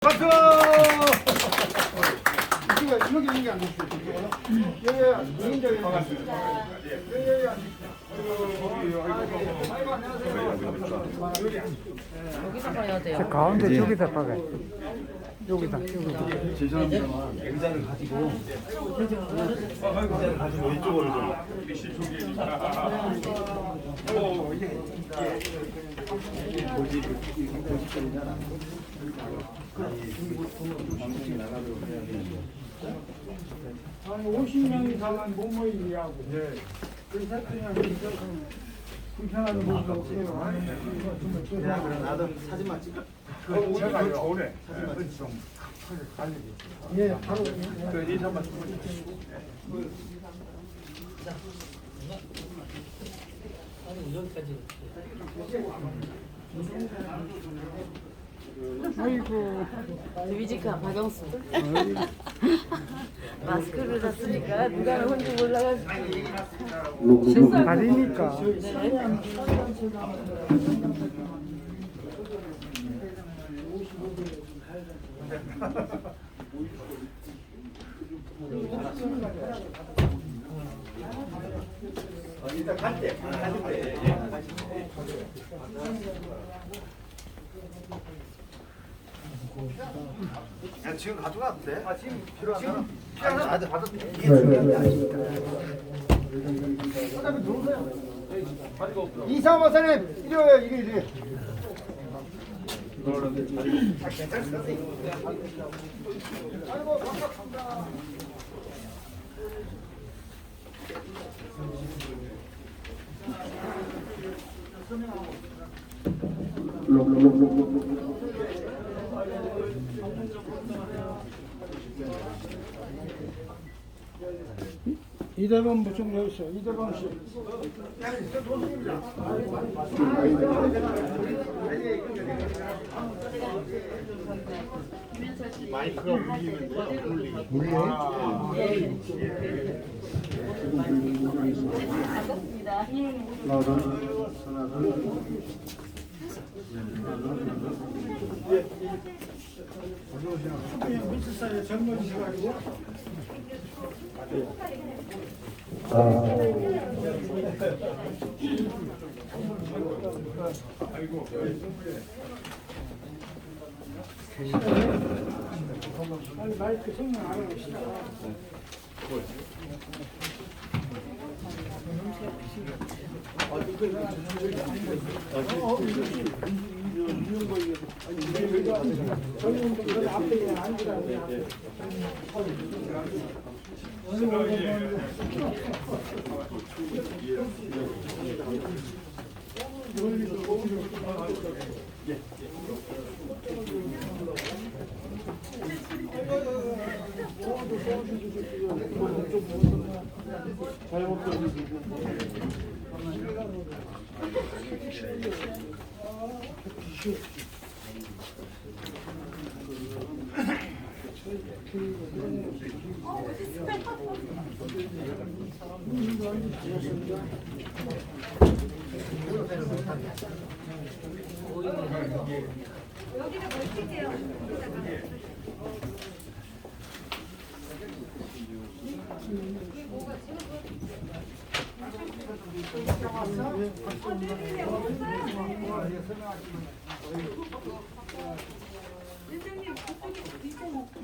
박수! 이렇게 있는 게 안 됐어요. 예, 인정해. 반갑습니다. 예, 여기서 봐야 돼요. 가운데 저기다 박아. 여기다. 죄송합니다만 의자를 가지고 의자를 가지고 이쪽으로 좀. 보직들이잖아. 한 50명 이상은 못 모이게 하고 그래서 그냥 불편하게 모이고 없어요. 그럼 나도 사진만 찍어. 제가 좋네. 예, 바로 이 잠깐. 아이고 뮤지카 박영수. 마스크를 샀으니까 누가 혼자 몰라가지고. 다리니까 일단 갈 때. 야, 지금 가져가도 돼? 지금 필요하잖아. 필요하잖아. 받아도 돼. 이사마사님 이리 와요. 이리. 아이고 반갑습니다. 이대범 무슨 여 있어? 이대범 씨. 마이크가 울리면 그냥 물질사에 젊어지셔가지고 마이크 성능 알아봅시다. 저희는 앞에 앉으라고. 여기가 멋지게요. 선생님 그쪽에 있고 먹고.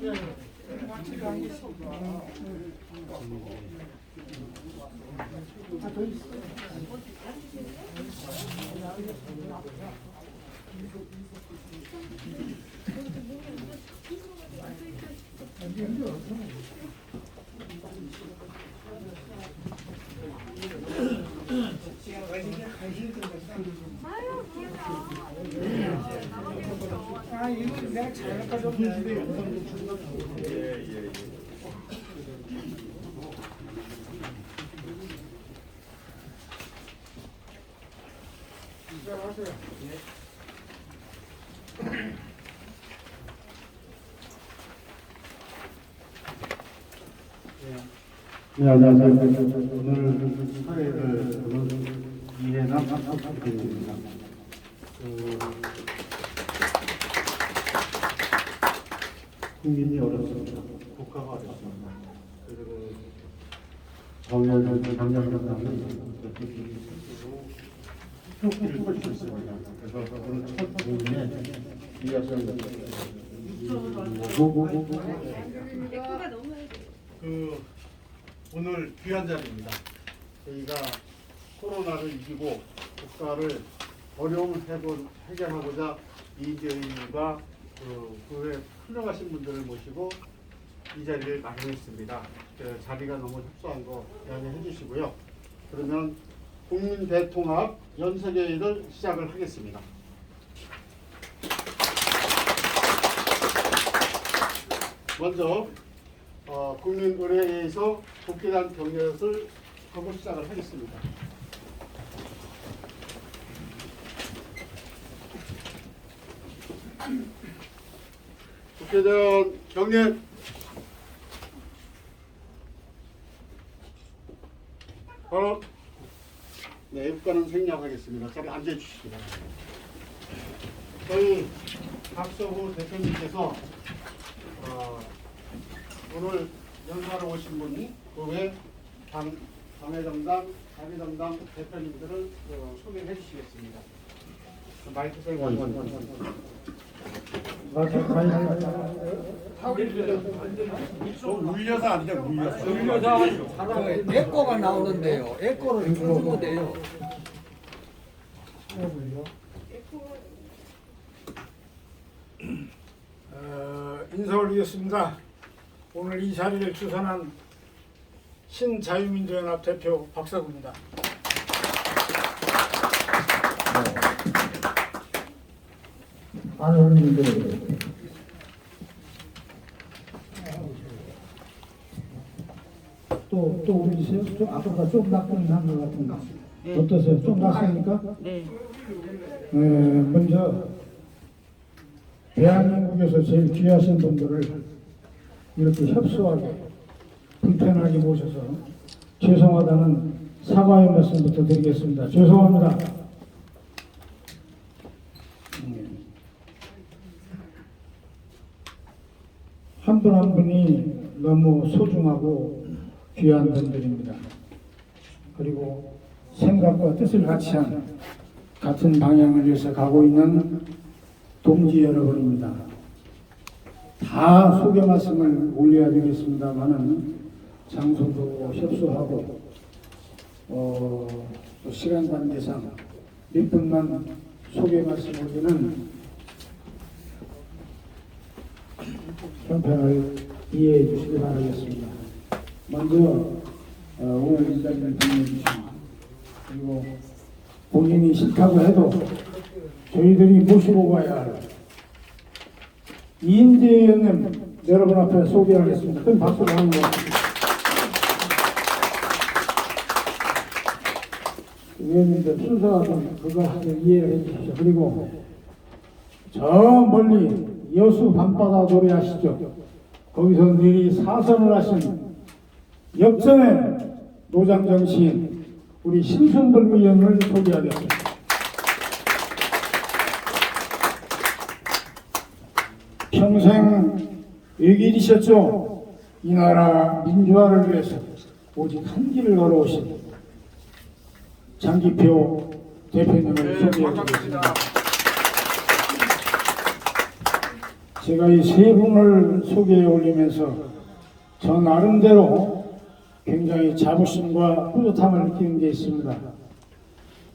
아, 이거 내가 잘 가져왔네. 네, 안녕하세요. 오늘 사회를 이해남 부탁드립니다. 국민이 어렵습니다. 국가가 어렵습니다. 그리고 정년을 정년당이 표기를 펼치고 있습니다. 그래서 오늘 첫 부분에 이야기를 오늘 귀한 자리입니다. 저희가 코로나를 이기고 국가를 어려움을 해결하고자 이재인과 그 후에 훌륭하신 분들을 모시고 이 자리를 마련했습니다. 자리가 너무 협소한 거 양해해 주시고요. 그러면 국민 대통합 연석회의를 시작을 하겠습니다. 먼저 국민의회에서 국회의원 경렬을 하고 시작을 하겠습니다. 국회의원 경렬. 바로 네, 입관은 생략하겠습니다. 자리 앉아주시기 바랍니다. 저희 박서구 대표님께서 오늘 연사로 오신 분이 그 외 당회담당, 자비담당 대표님들을 소개해 주시겠습니다. 마이크 세고 울려서 안 돼, 울려서. 에코가 나오는데요. 에코를 줄이면 돼요. 인사 올리겠습니다. 오늘 이 자리를 주선한 신자유민주연합 대표 박서구입니다. 또 울리세요? 좀 아까보다 좀 낫긴 한것 같은데 어떠세요? 좀 낫습니까? 네. 먼저 대한민국에서 제일 귀하신 분들을 이렇게 협소하게 불편하게 모셔서 죄송하다는 사과의 말씀부터 드리겠습니다. 죄송합니다. 한 분 한 분이 너무 소중하고 귀한 분들입니다. 그리고 생각과 뜻을 같이 한 같은 방향을 위해서 가고 있는 동지 여러분입니다. 다 소개 말씀을 올려야 되겠습니다만은 장소도 협소하고 또 시간 관계상 몇 분만 소개 말씀 올리는 형편을 이해해 주시기 바라겠습니다. 먼저 오늘 이 자리를 빛내 주신 그리고 본인이 싫다고 해도 저희들이 모시고 가야 할 이인재 의원님 여러분 앞에 소개하겠습니다. 큰 박수를 하는 것 같습니다. 의원님들 순서가 좀 그거 하면 이해해 주십시오. 그리고 저 멀리 여수 밤바다 노래하시죠. 거기서 미리 사선을 하신 역전의 노장정치인 우리 신순돌 의원을 소개하겠습니다. 평생 외길이셨죠. 이 나라 민주화를 위해서 오직 한 길을 걸어오신 장기표 대표님을 소개해드리겠습니다. 제가 이 세 분을 소개해 올리면서 저 나름대로 굉장히 자부심과 뿌듯함을 느끼는 게 있습니다.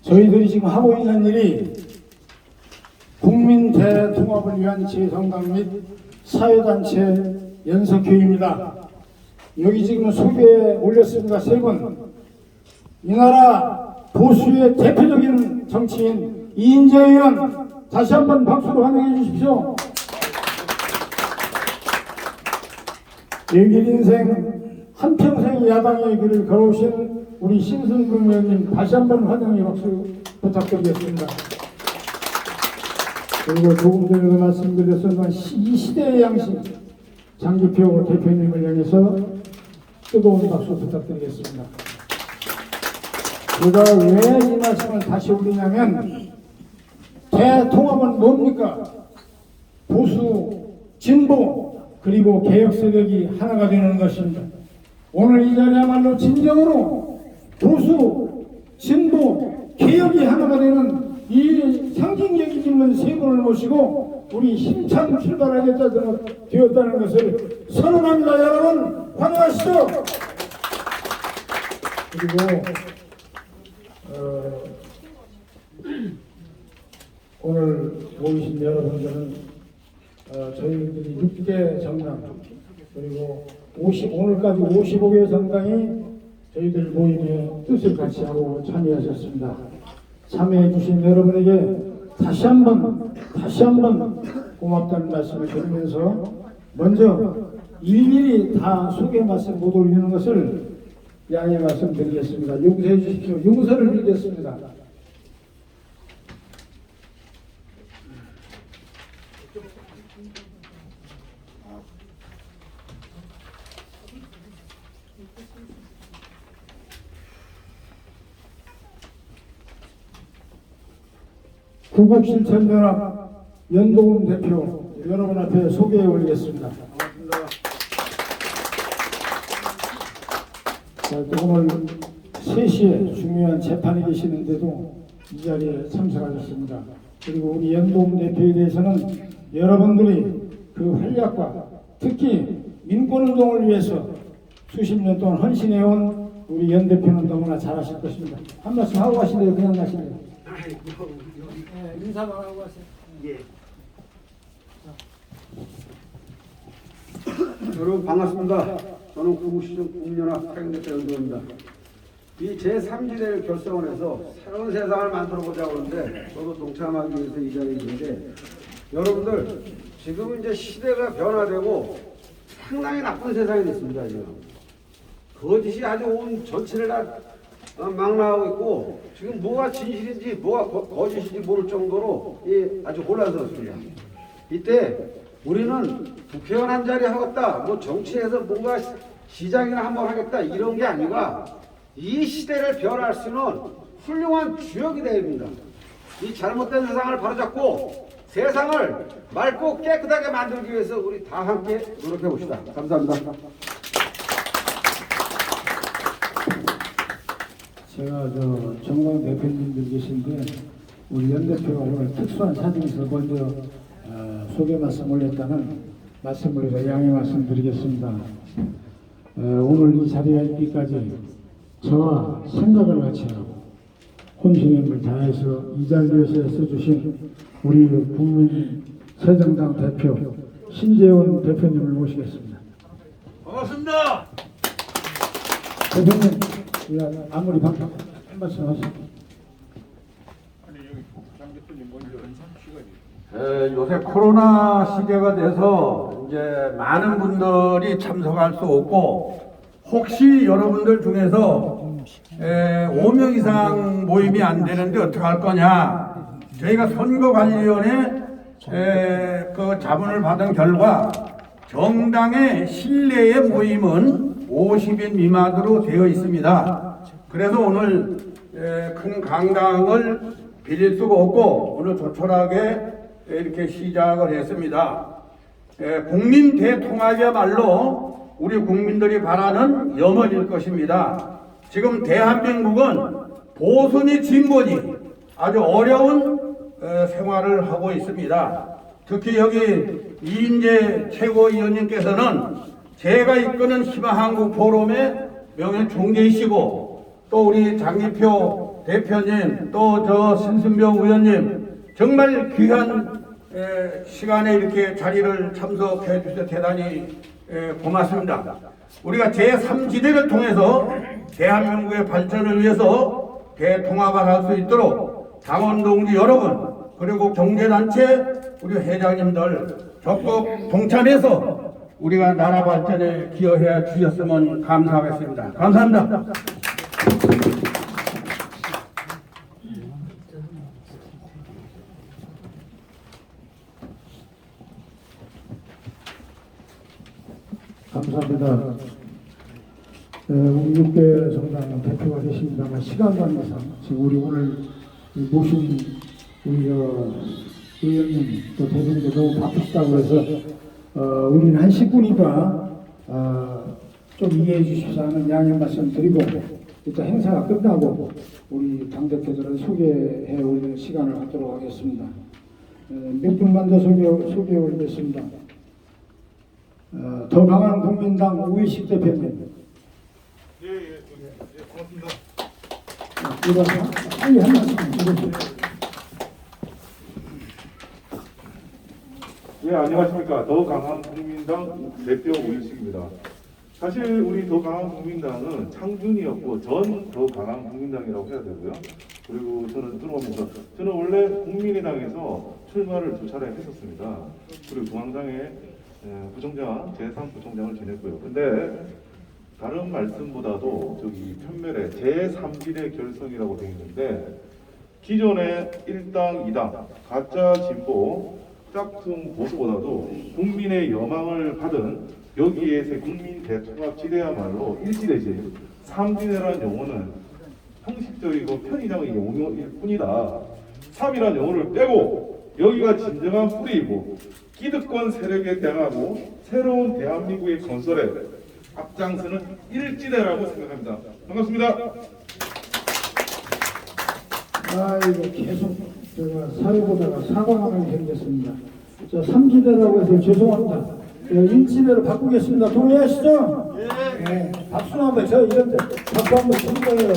저희들이 지금 하고 있는 일이 국민 대통합을 위한 재성당 및 사회단체 연석회의입니다. 여기 지금 소개해 올렸습니다. 세 분. 이 나라 보수의 대표적인 정치인 이인재 의원 다시 한번 박수로 환영해 주십시오. 외길 인생 한평생 야당의 길을 걸어오신 우리 신순금 의원님 다시 한번 환영의 박수 부탁드리겠습니다. 그리고 조금 전에도 말씀드렸지만 이 시대의 양심 장기표 대표님을 향해서 뜨거운 박수 부탁드리겠습니다. 제가 왜 이 말씀을 다시 올리냐면 대통합은 뭡니까? 보수, 진보, 그리고 개혁 세력이 하나가 되는 것입니다. 오늘 이 자리야말로 진정으로 보수, 진보, 개혁이 하나가 되는 이 상징적인 인물 세 분을 모시고 우리 힘찬 출발하게 되었다는 것을 선언합니다. 여러분 환영하시죠. 그리고 오늘 모이신 여러분들은 저희들이 6개 정당 그리고 오늘까지 55개 정당이 저희들 모임에 뜻을 같이 하고 참여하셨습니다. 참여해 주신 여러분에게 다시 한번 고맙다는 말씀을 드리면서 먼저 일일이 다 소개 말씀 못 올리는 것을 양해 말씀드리겠습니다. 용서해 주십시오. 용서를 빌겠습니다. 구국실천연합 연동훈 대표 여러분 앞에 소개해 올리겠습니다. 자, 또 오늘 3시에 중요한 재판이 계시는데도 이 자리에 참석하셨습니다. 그리고 우리 연동훈 대표에 대해서는 여러분들이 그 활약과 특히 민권운동을 위해서 수십 년 동안 헌신해온 우리 연 대표는 너무나 잘하실 것입니다. 한 말씀 하고 가시네요. 그냥 가시네요. 인사만 하고 가세요. 예. 여러분 반갑습니다. 저는 구국시청 국민연합 사경대표 연동입니다. 이 제3지대를 결성을 해서 새로운 세상을 만들어보자고 하는데 저도 동참하기 위해서 이 자리에 있는데 여러분들 지금 이제 시대가 변화되고 상당히 나쁜 세상이 됐습니다. 지금 거짓이 아주 온 전체를 다 망라하고 있고 지금 뭐가 진실인지 뭐가 거짓인지 모를 정도로 아주 혼란스럽습니다. 이때 우리는 국회의원 한 자리 하겠다, 뭐 정치에서 뭔가 시장이나 한번 하겠다 이런 게 아니라 이 시대를 변화할 수 있는 훌륭한 주역이 되어야 됩니다. 이 잘못된 세상을 바로잡고 세상을 맑고 깨끗하게 만들기 위해서 우리 다 함께 노력해 봅시다. 감사합니다. 제가 정광 대표님들 계신데 우리 연 대표가 오늘 특수한 사정에서 먼저 소개 말씀 올렸다는 말씀을 해서 양해 말씀드리겠습니다. 오늘 이 자리에 있기까지 저와 생각을 같이 하고 혼신임을 다해서 이 자리에서 써주신 우리 국민 새정당 대표 신재원 대표님을 모시겠습니다. 반갑습니다. 대표님 아무리 한 말씀 하시죠. 요새 코로나 시대가 돼서 이제 많은 분들이 참석할 수 없고 혹시 여러분들 중에서 5명 이상 모임이 안 되는데 어떻게 할 거냐, 저희가 선거관리위원회 그 자문을 받은 결과 정당의 실내의 모임은 50인 미만으로 되어 있습니다. 그래서 오늘 큰 강당을 빌릴 수가 없고 오늘 조촐하게 이렇게 시작을 했습니다. 국민 대통합이야말로 우리 국민들이 바라는 염원일 것입니다. 지금 대한민국은 보수니 진보니 아주 어려운 생활을 하고 있습니다. 특히 여기 이인재 최고위원님께서는 제가 이끄는 희망한국 포럼의 명예 총재이시고 또 우리 장기표 대표님 또 저 신순병 의원님 정말 귀한 시간에 이렇게 자리를 참석해 주셔서 대단히 고맙습니다. 우리가 제3지대를 통해서 대한민국의 발전을 위해서 대통합을 할 수 있도록 당원 동지 여러분 그리고 경제단체 우리 회장님들 적극 동참해서 우리가 나라 발전에 기여해 주셨으면 감사하겠습니다. 감사합니다. 감사합니다. 우리 6개 정당 대표가 계십니다만 시간 관계상 지금 우리 오늘 모신 우리 의원님 또 대표님도 너무 바쁘시다고 해서 우리는 한 식구니까 좀 이해해 주셔서 하는 양해 말씀드리고 일단 행사가 끝나고 우리 당대표들을 소개해 올리는 시간을 갖도록 하겠습니다. 몇 분만 더 소개해 올리겠습니다. 더 강한 국민당 우희식 대표님. 고맙습니다. 이거 빨리 한 말씀 해주세요. 예, 안녕하십니까. 더 강한 국민당 대표 우인식입니다. 사실 우리 더 강한 국민당은 창준이었고 전 더 강한 국민당이라고 해야 되고요. 그리고 저는 들어오면서 저는 원래 국민의당에서 출마를 2차례 했었습니다. 그리고 중앙당의 부총장, 제3 부총장을 지냈고요. 근데 다른 말씀보다도 저기 편멸의 제3지대 결성이라고 되어 있는데 기존의 1당, 2당, 가짜 진보, 짝퉁 보수보다도 국민의 여망을 받은 여기에서 국민 대통합 지대야말로 1지대지 3지대라는 용어는 형식적이고 편의적인 용어일 뿐이다. 3이라는 용어를 빼고 여기가 진정한 뿌리이고 기득권 세력에 대항하고 새로운 대한민국의 건설에 앞장서는 1지대라고 생각합니다. 반갑습니다. 아이고 계속 제가 사회보다가 사과하는 생겼습니다. 저 3지대라고 해서 죄송합니다. 1지대로 바꾸겠습니다. 동의하시죠? 네. 박수 한번 저 이런데 박수 한번 칠 거예요.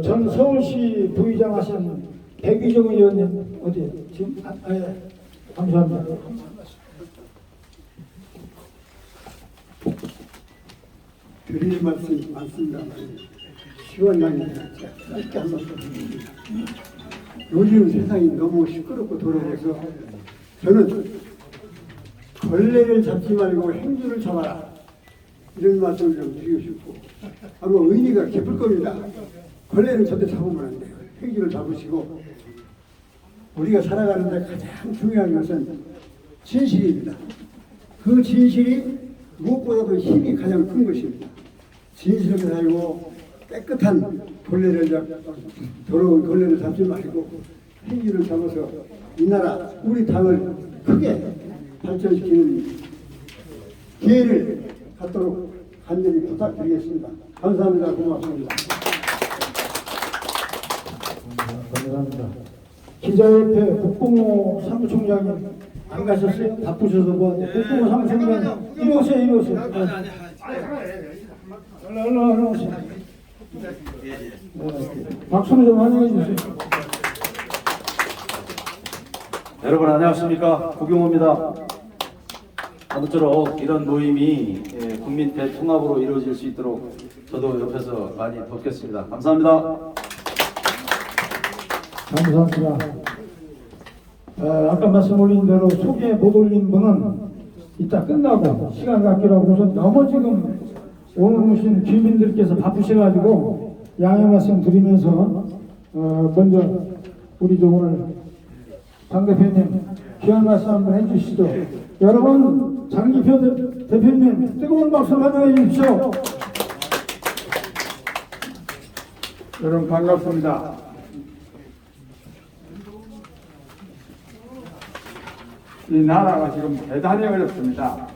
전 서울시 부의장 하신 백의정 의원님 어디 지금 예. 감사합니다. 드릴 말씀이 많습니다. 시원하게 짧게 한 말씀 드립니다. 요즘 세상이 너무 시끄럽고 더러워서 저는 걸레를 잡지 말고 행주를 잡아라 이런 말씀을 좀 드리고 싶고 아마 의리가 깊을 겁니다. 걸레는 절대 잡으면 안 돼요. 행주를 잡으시고 우리가 살아가는데 가장 중요한 것은 진실입니다. 그 진실이 무엇보다도 힘이 가장 큰 것입니다. 진실하게 살고 깨끗한 걸레를 더러운 걸레를 잡지 말고 행위를 잡아서 이 나라 우리 당을 크게 발전시키는 기회를 갖도록 간절히 부탁드리겠습니다. 감사합니다. 고맙습니다. 감사합니다. 기자협회 국뽕호 사무총장님 안 가셨어요? 바쁘셔서 뭐 국뽕호 사무총장 이리 오세요. 이리 오세요. 얼른 오세요. 박수로 좀 환영해 주세요. 여러분 안녕하십니까, 구경호입니다. 아무쪼록 이런 모임이 국민 대통합으로 이루어질 수 있도록 저도 옆에서 많이 돕겠습니다. 감사합니다. 감사합니다. 아까 말씀 올린 대로 소개 못 올린 분은 이따 끝나고 시간 갖기라고 우선 너무 지금 오늘 오신 주민들께서 바쁘셔가지고 양해 말씀 드리면서 먼저 우리 저 오늘 당대표님 귀한 말씀 한번 해주시죠. 여러분 장기표 대표님 뜨거운 박수로 환영해 주십시오. 여러분 반갑습니다. 이 나라가 지금 대단히 어렵습니다.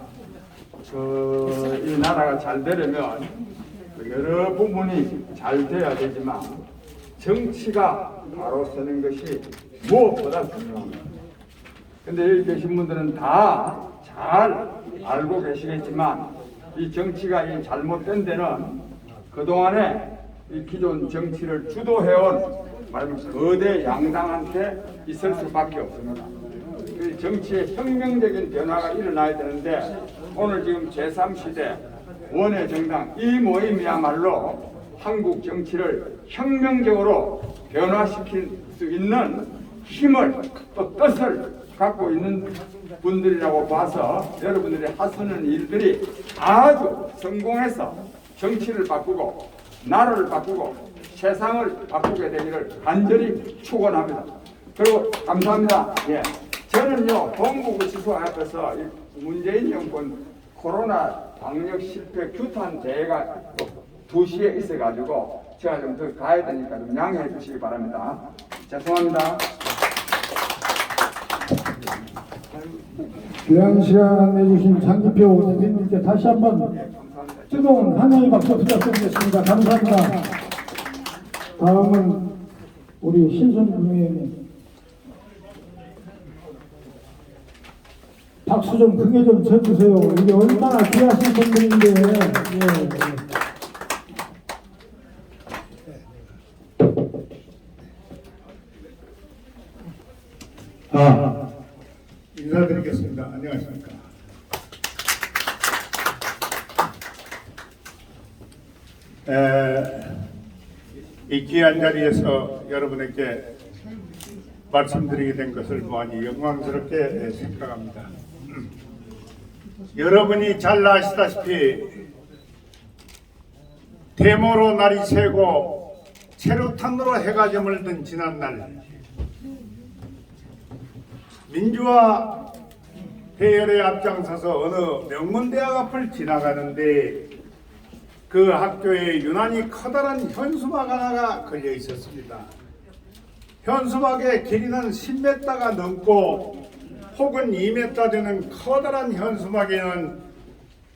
이 나라가 잘 되려면 여러 부분이 잘 돼야 되지만 정치가 바로 서는 것이 무엇보다 중요합니다. 근데 여기 계신 분들은 다 잘 알고 계시겠지만 이 정치가 이 잘못된 데는 그동안에 이 기존 정치를 주도해온 말하면 거대 양당한테 있을 수밖에 없습니다. 그 정치의 혁명적인 변화가 일어나야 되는데 오늘 지금 제3시대 원외 정당 이 모임이야말로 한국 정치를 혁명적으로 변화시킬 수 있는 힘을 또 뜻을 갖고 있는 분들이라고 봐서 여러분들이 하시는 일들이 아주 성공해서 정치를 바꾸고 나라를 바꾸고 세상을 바꾸게 되기를 간절히 축원합니다. 그리고 감사합니다. 예. 저는요 동부구치소 앞에서 문재인 정권 코로나 방역 실패 규탄 대회가 2시에 있어가지고 제가 좀 더 가야 되니까 좀 양해해 주시기 바랍니다. 죄송합니다. 귀한 시간 내주신 장기표 대표님께 다시 한번 뜨거운 환영의 박수 부탁드리겠습니다. 감사합니다. 다음은 우리 신순 의원님. 박수 좀 크게 좀 쳐주세요. 이게 얼마나 귀하신 분들인데. 예. 인사드리겠습니다. 안녕하십니까. 이 귀한 자리에서 여러분에게 말씀드리게 된 것을 무한히 영광스럽게 생각합니다. 여러분이 잘 아시다시피 데모로 날이 새고 체류탄으로 해가 저물던 지난날 민주화 대열에 앞장서서 어느 명문대학 앞을 지나가는데 그 학교에 유난히 커다란 현수막 하나가 걸려 있었습니다. 현수막의 길이는 10m가 넘고 혹은 2m 되는 커다란 현수막에는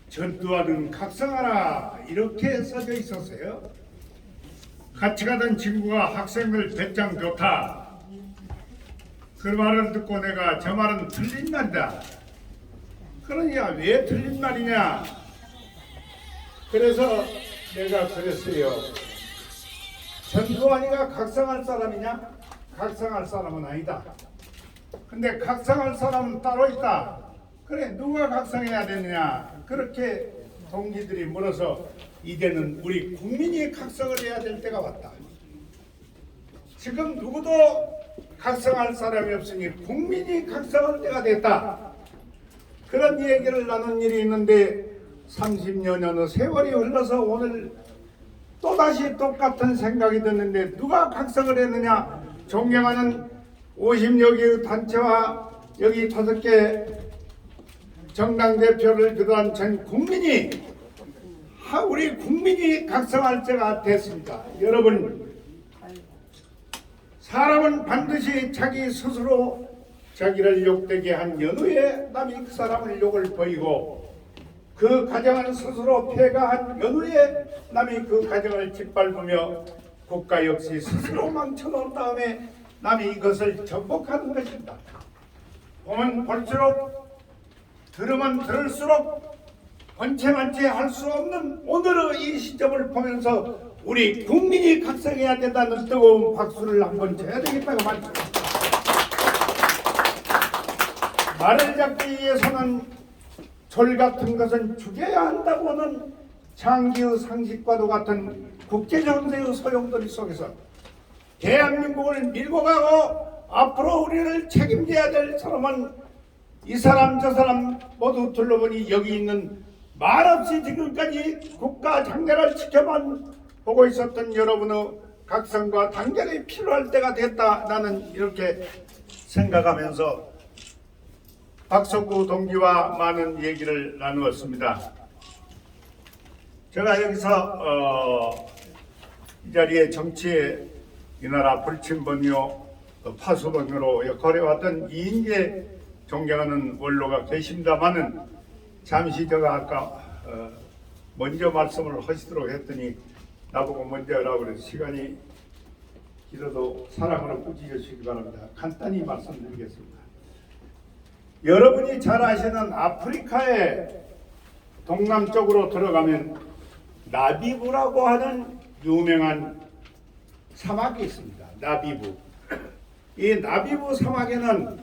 전투하던 각성 하나 이렇게 써져 있었어요. 같이 가던 친구가 학생들 배짱 좋다. 그 말을 듣고 내가 저 말은 틀린 말이다. 그러니까 왜 틀린 말이냐? 그래서 내가 그랬어요. 전두환이가 각성할 사람이냐? 각성할 사람은 아니다. 근데 각성할 사람은 따로 있다. 그래, 누가 각성해야 되느냐? 그렇게 동기들이 물어서 이제는 우리 국민이 각성을 해야 될 때가 왔다. 지금 누구도 각성할 사람이 없으니 국민이 각성할 때가 됐다. 그런 얘기를 나눈 일이 있는데 30여 년의 세월이 흘러서 오늘 또다시 똑같은 생각이 드는데 누가 각성을 했느냐? 존경하는 50여 개의 단체와 여기 5개 정당 대표를 비롯한 전 국민이 우리 국민이 각성할 때가 됐습니다. 여러분, 사람은 반드시 자기 스스로 자기를 욕되게 한 연후에 남이 그 사람을 욕을 보이고 그 가정을 스스로 폐가한 연후에 남이 그 가정을 짓밟으며 국가 역시 스스로 망쳐놓은 다음에 남이 이것을 정복하는 것입니다. 보면 볼수록 들으면 들을수록 번체만체 할 수 없는 오늘의 이 시점을 보면서 우리 국민이 각성해야 된다는 뜨거운 박수를 한번 쳐야 되겠다고 말씀합니다. 말을 잡기 위해서는 졸 같은 것은 죽여야 한다고는 장기의 상식과도 같은 국제정세의 소용돌이 속에서 대한민국을 밀고 가고 앞으로 우리를 책임져야 될 사람은 이 사람 저 사람 모두 둘러보니 여기 있는 말없이 지금까지 국가 장래를 지켜만 보고 있었던 여러분의 각성과 단결이 필요할 때가 됐다. 나는 이렇게 생각하면서 박석구 동기와 많은 얘기를 나누었습니다. 제가 여기서 이 자리에 정치에 이 나라 불침번이요 파수번으로 역할해왔던 이인재 존경하는 원로가 계십니다마는 잠시 제가 아까 먼저 말씀을 하시도록 했더니 나보고 먼저 하라고 그래서 시간이 길어도 사랑으로 꾸짖어 주시기 바랍니다. 간단히 말씀드리겠습니다. 여러분이 잘 아시는 아프리카의 동남쪽으로 들어가면 나비부라고 하는 유명한 사막이 있습니다. 나비부. 이 나비부 사막에는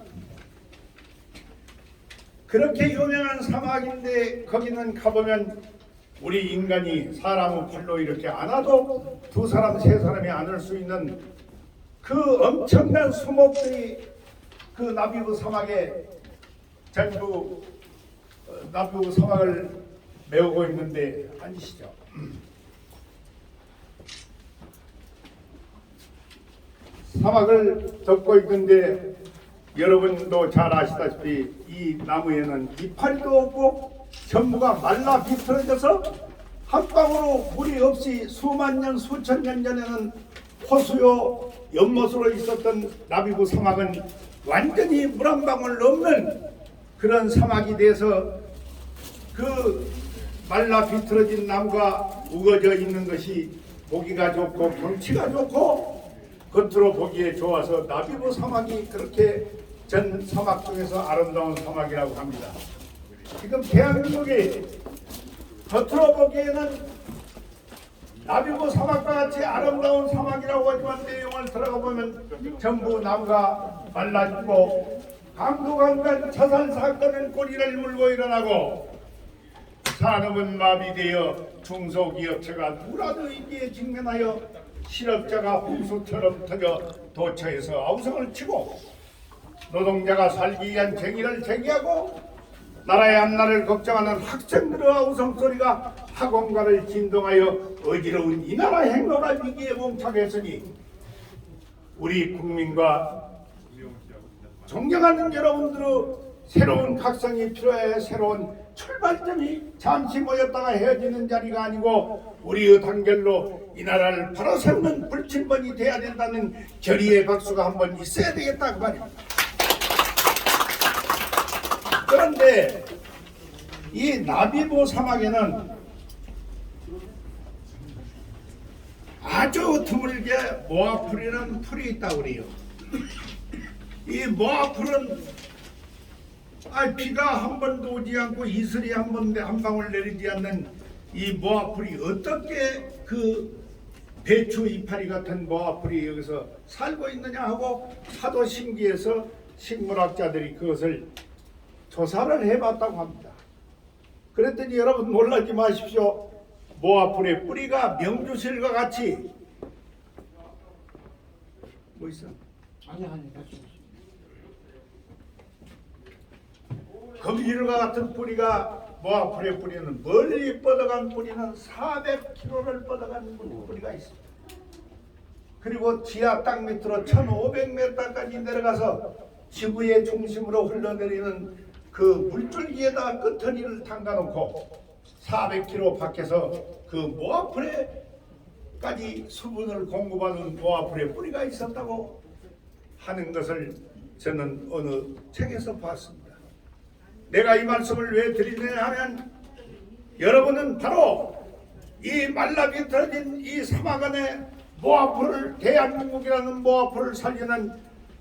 그렇게 유명한 사막인데 거기는 가보면 우리 인간이 사람의 팔로 이렇게 안아도 2사람, 3사람이 안을 수 있는 그 엄청난 수목들이 그 나비부 사막에 전부 나비부 사막을 메우고 있는데 아니시죠? 사막을 덮고 있는데 여러분도 잘 아시다시피 이 나무에는 이파리도 없고 전부가 말라 비틀어져서 한 방울로 물이 없이 수만 년 수천 년 전에는 호수요 연못으로 있었던 나비부 사막은 완전히 물 한 방울 없는 그런 사막이 돼서 그 말라 비틀어진 나무가 우거져 있는 것이 보기가 좋고 경치가 좋고 겉으로 보기에 좋아서 나비보 사막이 그렇게 전 사막 중에서 아름다운 사막이라고 합니다. 지금 대한민국이 겉으로 보기에는 나비보 사막과 같이 아름다운 사막이라고 하지만 내용을 들어가 보면 전부 나무가 말라지고 강도강간 자살 사건은 꼬리를 물고 일어나고 산업은 마비되어 중소기업체가 누구라도 위기에 직면하여 실업자가 홍수처럼 터져 도처에서 아우성을 치고 노동자가 살기 위한 정의를 제기하고 나라의 앞날을 걱정하는 학생들의 아우성 소리가 학원가를 진동하여 어지러운 이 나라 행로라 위기에 봉착했으니 우리 국민과 존경하는 여러분들의 새로운 각성이 필요해. 새로운 출발점이 잠시 모였다가 헤어지는 자리가 아니고 우리의 단결로 이 나라를 바로 세우는 불침번이 돼야 된다는 결의의 박수가 한번 있어야 되겠다 그 말입니다. 그런데 이 나비보 사막에는 아주 드물게 모아풀이라는 풀이 있다고 그래요. 이 모아풀은 비가 한 번도 오지 않고 이슬이 한 방울 내리지 않는 이 모아풀이 어떻게 그 배추 이파리 같은 모아풀이 여기서 살고 있느냐 하고 하도 신기해서 식물학자들이 그것을 조사를 해봤다고 합니다. 그랬더니 여러분 놀라지 마십시오. 모아풀의 뿌리가 명주실과 같이 뭐 있어? 검질과 같은 뿌리가 모아풀의 뿌리는 멀리 뻗어간 뿌리는 400km를 뻗어간 뿌리가 있습니다. 그리고 지하 땅 밑으로 1500m까지 내려가서 지구의 중심으로 흘러내리는 그 물줄기에다 끄트리를 담가놓고 400km 밖에서 그 모아풀에까지 수분을 공급하는 모아풀의 뿌리가 있었다고 하는 것을 저는 어느 책에서 봤습니다. 내가 이 말씀을 왜 드리느냐 하면 여러분은 바로 이 말라비틀어진 이 사막 안에 모아풀을 대한민국이라는 모아풀을 살리는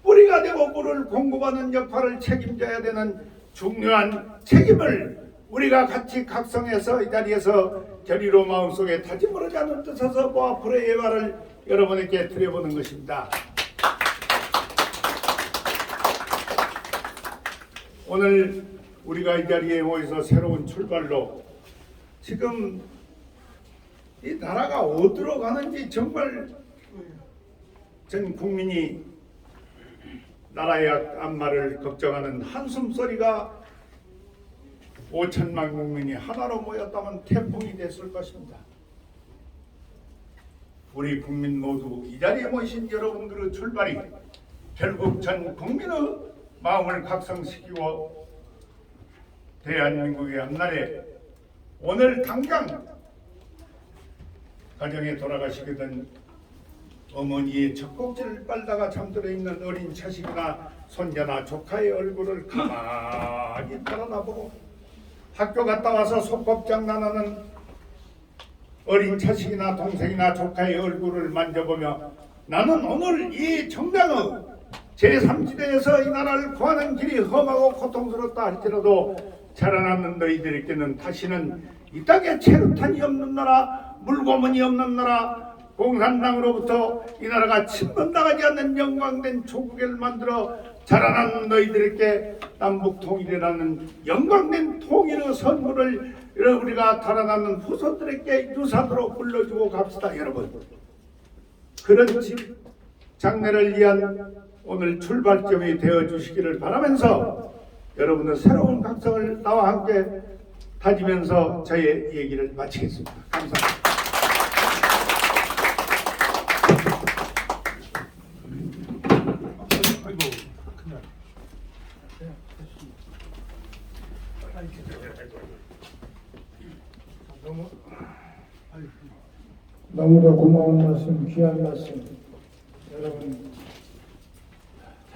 뿌리가 되고 물을 공급하는 역할을 책임져야 되는 중요한 책임을 우리가 같이 각성해서 이 자리에서 결의로 마음속에 다짐을 하지 않는 뜻에서 모아풀의 예화를 여러분에게 드려보는 것입니다. 오늘 우리가 이 자리에 모여서 새로운 출발로 지금 이 나라가 어디로 가는지 정말 전 국민이 나라의 앞날을 걱정하는 한숨소리가 5천만 국민이 하나로 모였다면 태풍이 됐을 것입니다. 우리 국민 모두 이 자리에 모이신 여러분들의 출발이 결국 전 국민의 마음을 각성시키고 대한민국의 앞날에 오늘 당장 가정에 돌아가시게 된 어머니의 젖꼭지를 빨다가 잠들어 있는 어린 자식이나 손자나 조카의 얼굴을 가만히 바라보고 학교 갔다 와서 소꿉장난하는 어린 자식이나 동생이나 조카의 얼굴을 만져보며 나는 오늘 이 정당의 제3지대에서 이 나라를 구하는 길이 험하고 고통스럽다 할지라도 자라나는 너희들에게는 다시는 이 땅에 체류탄이 없는 나라, 물고문이 없는 나라, 공산당으로부터 이 나라가 침범당하지 않는 영광된 조국을 만들어 자라나는 너희들에게 남북통일이라는 영광된 통일의 선물을 우리가 자라나는 후손들에게 유산으로 물려주고 갑시다. 여러분, 그런 장래를 위한 오늘 출발점이 되어주시기를 바라면서 여러분의 새로운 각성을 나와 함께 다지면서 저의 얘기를 마치겠습니다. 감사합니다. 너무나 고마운 말씀, 귀한 말씀. 여러분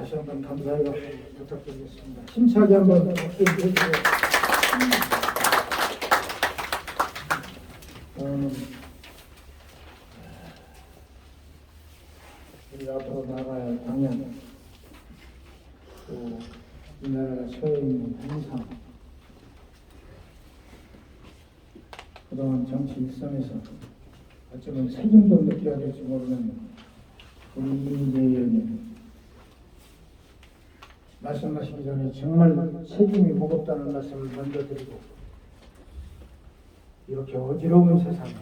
다시 한번 감사의 박수 부탁드리겠습니다. 힘차게 한번 박수 주시고 우리 앞으로 나가야 할 방향 또 이 나라가 처해 있는 현상 그동안 정치 일선에서 어쩌면 책임도 느껴야 될지 모르는 우리 이인재 의원님 말씀하시기 전에 정말 책임이 무겁다는 말씀을 먼저 드리고 이렇게 어지러운 세상에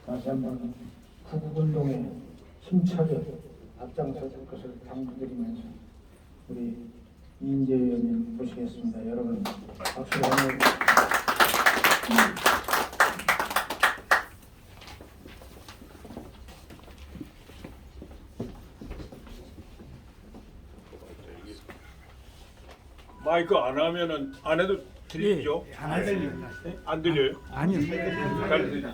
다시 한번 구국운동에 힘차게 앞장서줄 것을 당부드리면서 우리 이인재 의원님 모시겠습니다. 여러분 박수로 환영해 마이크 안 하면은 안 해도 들리죠? 안 들려요. 안 들려요? 아니요. 잘 들리지.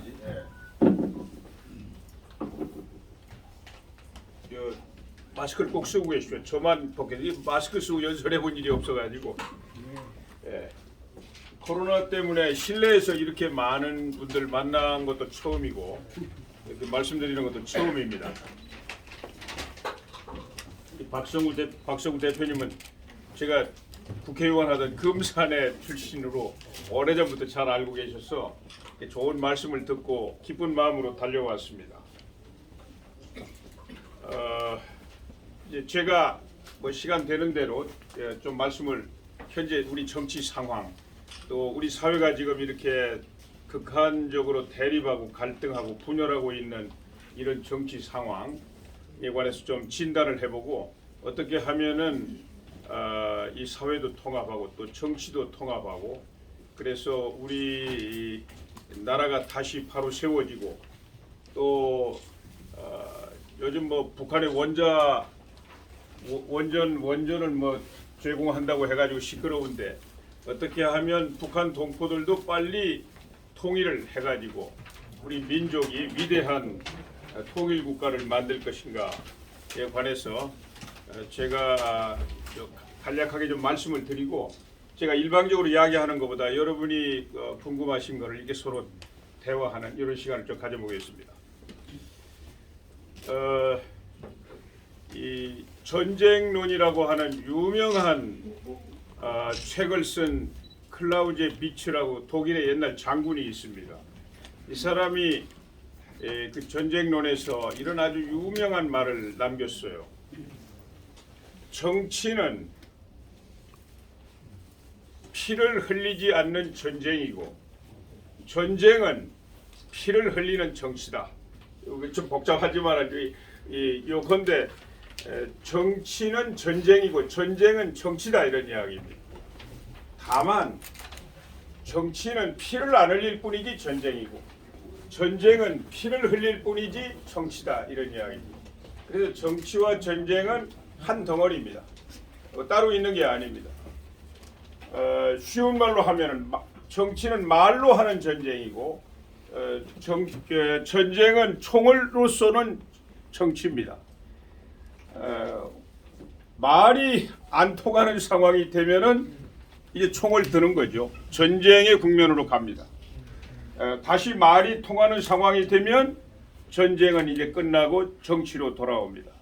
마스크를 꼭 쓰고 계십시오. 저만 벗겨지 마스크 쓰고 연설해 본 일이 없어가지고. 예. 코로나 때문에 실내에서 이렇게 많은 분들 만난 것도 처음이고 이렇게 말씀드리는 것도 처음입니다. 박성구 대표님은 제가 국회의원 하던 금산의 출신으로 오래전부터 잘 알고 계셔서 좋은 말씀을 듣고 기쁜 마음으로 달려왔습니다. 이제 제가 뭐 시간 되는 대로 좀 말씀을 현재 우리 정치 상황 또 우리 사회가 지금 이렇게 극한적으로 대립하고 갈등하고 분열하고 있는 이런 정치 상황에 관해서 좀 진단을 해보고 어떻게 하면은 이 사회도 통합하고 또 정치도 통합하고 그래서 우리 나라가 다시 바로 세워지고 또 요즘 뭐 북한의 원전을 뭐 제공한다고 해가지고 시끄러운데 어떻게 하면 북한 동포들도 빨리 통일을 해가지고 우리 민족이 위대한 통일 국가를 만들 것인가에 관해서 제가 간략하게 좀 말씀을 드리고 제가 일방적으로 이야기하는 것보다 여러분이 궁금하신 것을 이렇게 서로 대화하는 이런 시간을 좀 가져보겠습니다. 이 전쟁론이라고 하는 유명한 책을 쓴 클라우제 비츠라고 독일의 옛날 장군이 있습니다. 이 사람이 그 전쟁론에서 이런 아주 유명한 말을 남겼어요. 정치는 피를 흘리지 않는 전쟁이고 전쟁은 피를 흘리는 정치다. 좀 복잡하지만 요건데 정치는 전쟁이고 전쟁은 정치다 이런 이야기입니다. 다만 정치는 피를 안 흘릴 뿐이지 전쟁이고 전쟁은 피를 흘릴 뿐이지 정치다 이런 이야기입니다. 그래서 정치와 전쟁은 한 덩어리입니다. 따로 있는 게 아닙니다. 쉬운 말로 하면은 정치는 말로 하는 전쟁이고 전쟁은 총으로 쏘는 정치입니다. 말이 안 통하는 상황이 되면은 이제 총을 드는 거죠. 전쟁의 국면으로 갑니다. 다시 말이 통하는 상황이 되면 전쟁은 이제 끝나고 정치로 돌아옵니다.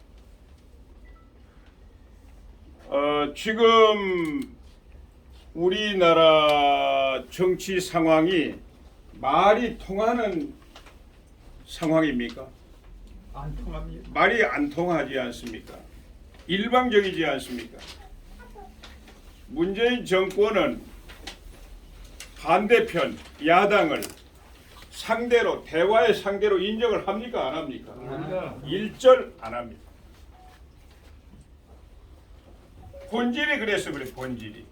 지금 우리나라 정치 상황이 말이 통하는 상황입니까? 안 통합니다. 말이 안 통하지 않습니까? 일방적이지 않습니까? 문재인 정권은 반대편 야당을 상대로 대화의 상대로 인정을 합니까? 안 합니까? 일절 안 합니다. 본질이 그래서 그래. 본질이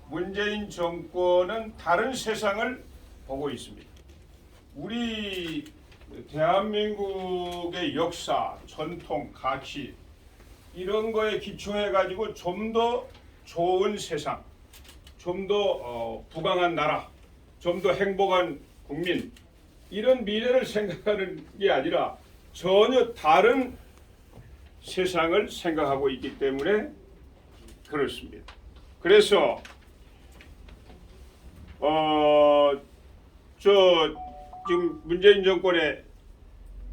문재인 정권은 다른 세상을 보고 있습니다. 우리 대한민국의 역사, 전통, 가치 이런 거에 기초해 가지고 좀 더 좋은 세상, 좀 더 부강한 나라, 좀 더 행복한 국민 이런 미래를 생각하는 게 아니라 전혀 다른 세상을 생각하고 있기 때문에 그렇습니다. 그래서 지금 문재인 정권의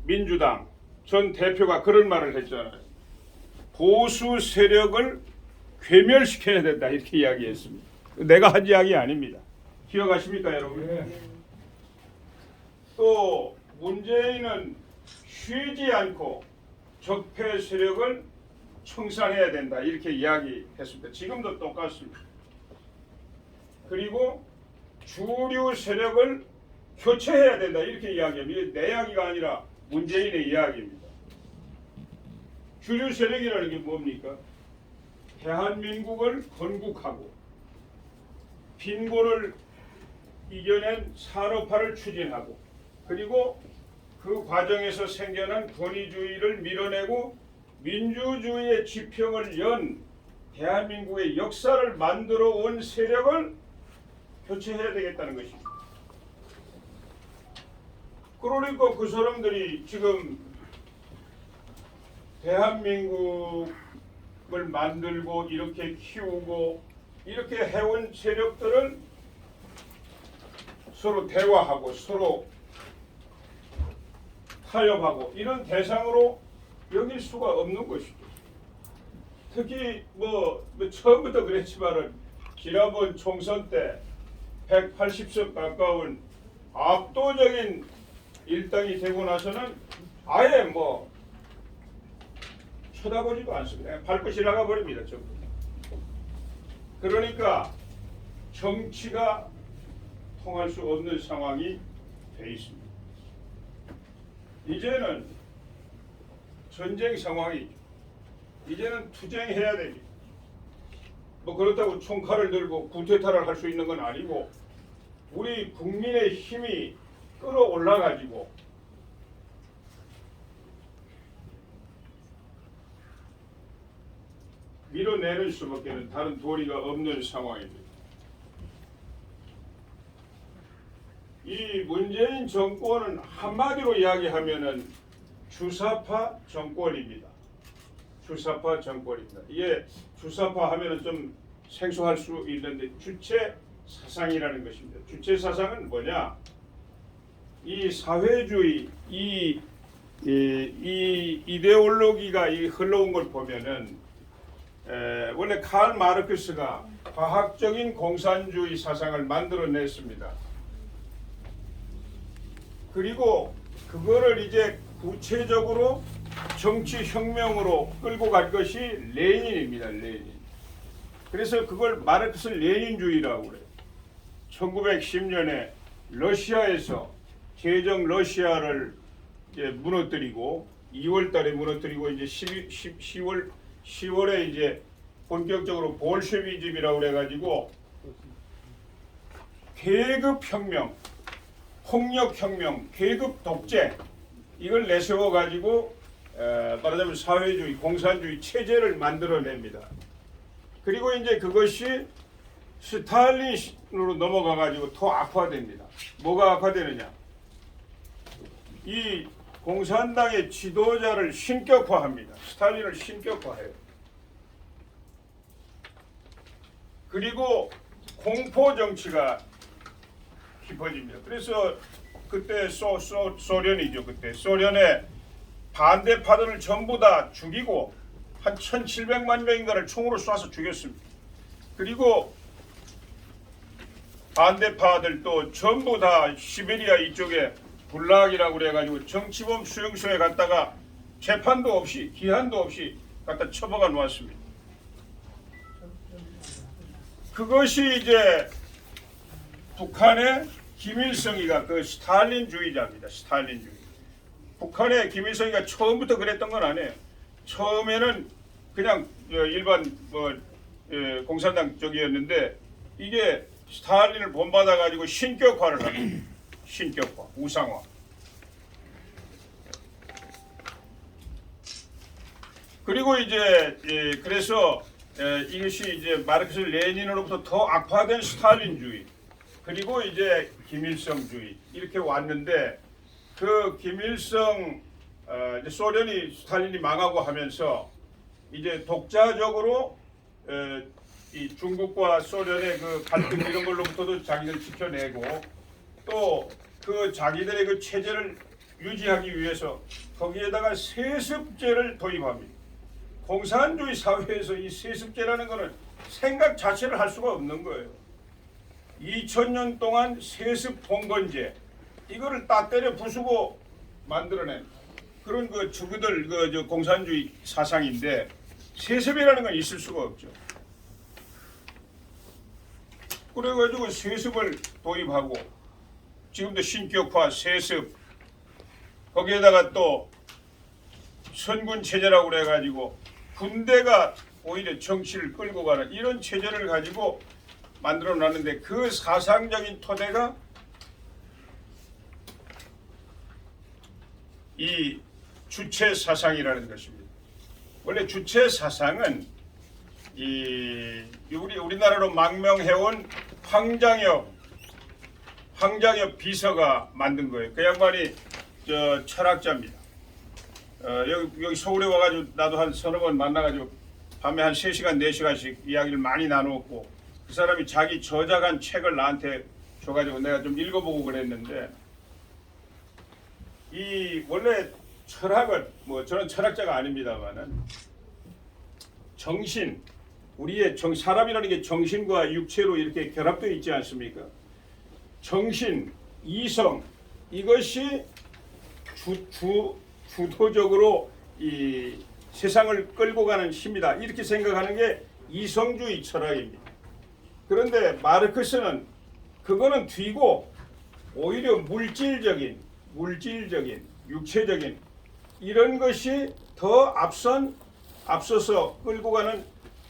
민주당 전 대표가 그런 말을 했잖아요. 보수 세력을 괴멸시켜야 된다 이렇게 이야기했습니다. 내가 한 이야기 아닙니다. 기억하십니까 여러분? 또 문재인은 쉬지 않고 적폐 세력을 청산해야 된다 이렇게 이야기했습니다. 지금도 똑같습니다. 그리고 주류 세력을 교체해야 된다 이렇게 이야기합니다. 이게 내 이야기가 아니라 문재인의 이야기입니다. 주류 세력이라는 게 뭡니까? 대한민국을 건국하고 빈곤을 이겨낸 산업화를 추진하고 그리고 그 과정에서 생겨난 권위주의를 밀어내고 민주주의의 지평을 연 대한민국의 역사를 만들어 온 세력을 교체해야 되겠다는 것입니다. 그러니까 그 사람들이 지금 대한민국을 만들고 이렇게 키우고 이렇게 해온 세력들을 서로 대화하고 서로 타협하고 이런 대상으로 여길 수가 없는 것이죠. 특히 처음부터 그랬지만은 지난번 총선 때 180석 가까운 압도적인 일당이 되고 나서는 아예 쳐다보지도 않습니다. 그냥 밟고 지나가 버립니다. 전부. 그러니까 정치가 통할 수 없는 상황이 돼 있습니다. 이제는 전쟁 상황이죠. 이제는 투쟁해야 됩니다. 그렇다고 총칼을 들고 구테타를 할 수 있는 건 아니고 우리 국민의 힘이 끌어올라가지고 밀어내는 수밖에 다른 도리가 없는 상황입니다. 이 문재인 정권은 한마디로 이야기하면은 주사파 정권입니다. 주사파 정권입니다. 이게 주사파 하면은 좀 생소할 수 있는데 주체 사상이라는 것입니다. 주체 사상은 뭐냐? 이 사회주의 이 이데올로기가 흘러온 걸 보면은 원래 칼 마르크스가 과학적인 공산주의 사상을 만들어냈습니다. 그리고 그거를 이제 구체적으로 정치혁명으로 끌고 갈 것이 레닌입니다. 레닌. 그래서 그걸 마르크스 레닌주의라고 그래요. 1910년에 러시아에서 제정 러시아를 이제 무너뜨리고 2월달에 무너뜨리고 이제 10월에 이제 본격적으로 볼셰비즘이라고 그래가지고 계급혁명, 폭력혁명, 계급 독재 이걸 내세워가지고 말하자면 사회주의, 공산주의 체제를 만들어냅니다. 그리고 이제 그것이 스탈린으로 넘어가가지고 더 악화됩니다. 뭐가 악화되느냐? 이 공산당의 지도자를 신격화합니다. 스탈린을 신격화해요. 그리고 공포 정치가 깊어집니다. 그래서 그때 소련이죠. 그때 소련의 반대파들을 전부 다 죽이고 한 1,700만 명인가를 총으로 쏴서 죽였습니다. 그리고 반대파들도 전부 다 시베리아 이쪽에 굴락이라고 그래가지고 정치범 수용소에 갔다가 재판도 없이 기한도 없이 갖다 처박아 놓았습니다. 그것이 이제 북한의 김일성이가 그 스탈린주의자입니다. 스탈린주의. 북한의 김일성이가 처음부터 그랬던 건 아니에요. 처음에는 그냥 일반 공산당 쪽이었는데 이게 스탈린을 본받아 가지고 신격화를 합니다. 신격화, 우상화. 그리고 이제 그래서 이것이 이제 마르크스 레닌으로부터 더 악화된 스탈린주의, 그리고 이제 김일성주의 이렇게 왔는데 그 김일성 이제 소련이 스탈린이 망하고 하면서 이제 독자적으로 이 중국과 소련의 그 갈등 이런 걸로부터도 자기들 지켜내고 또 그 자기들의 그 체제를 유지하기 위해서 거기에다가 세습제를 도입합니다. 공산주의 사회에서 이 세습제라는 것은 생각 자체를 할 수가 없는 거예요. 2000년 동안 세습 봉건제 이거를 딱 때려 부수고 만들어낸 그런 그 주구들 그 공산주의 사상인데 세습이라는 건 있을 수가 없죠. 그래가지고 세습을 도입하고 지금도 신격화 세습 거기에다가 또 선군 체제라고 그래가지고 군대가 오히려 정치를 끌고 가는 이런 체제를 가지고 만들어 놨는데 그 사상적인 토대가 이 주체 사상이라는 것입니다. 원래 주체 사상은 우리나라로 망명해온 황장엽 비서가 만든 거예요. 그 양반이 철학자입니다. 여기 서울에 와가지고 나도 한 서너 번 만나가지고 밤에 한 3시간, 4시간씩 이야기를 많이 나누었고 그 사람이 자기 저작한 책을 나한테 줘가지고 내가 좀 읽어보고 그랬는데 이 원래 철학은 뭐 저는 철학자가 아닙니다만은 정신 우리의 사람이라는 게 정신과 육체로 이렇게 결합되어 있지 않습니까? 정신, 이성 이것이 주도적으로 이 세상을 끌고 가는 힘이다. 이렇게 생각하는 게 이성주의 철학입니다. 그런데 마르크스는 그거는 뒤고 오히려 물질적인, 육체적인 이런 것이 더 앞서서 끌고 가는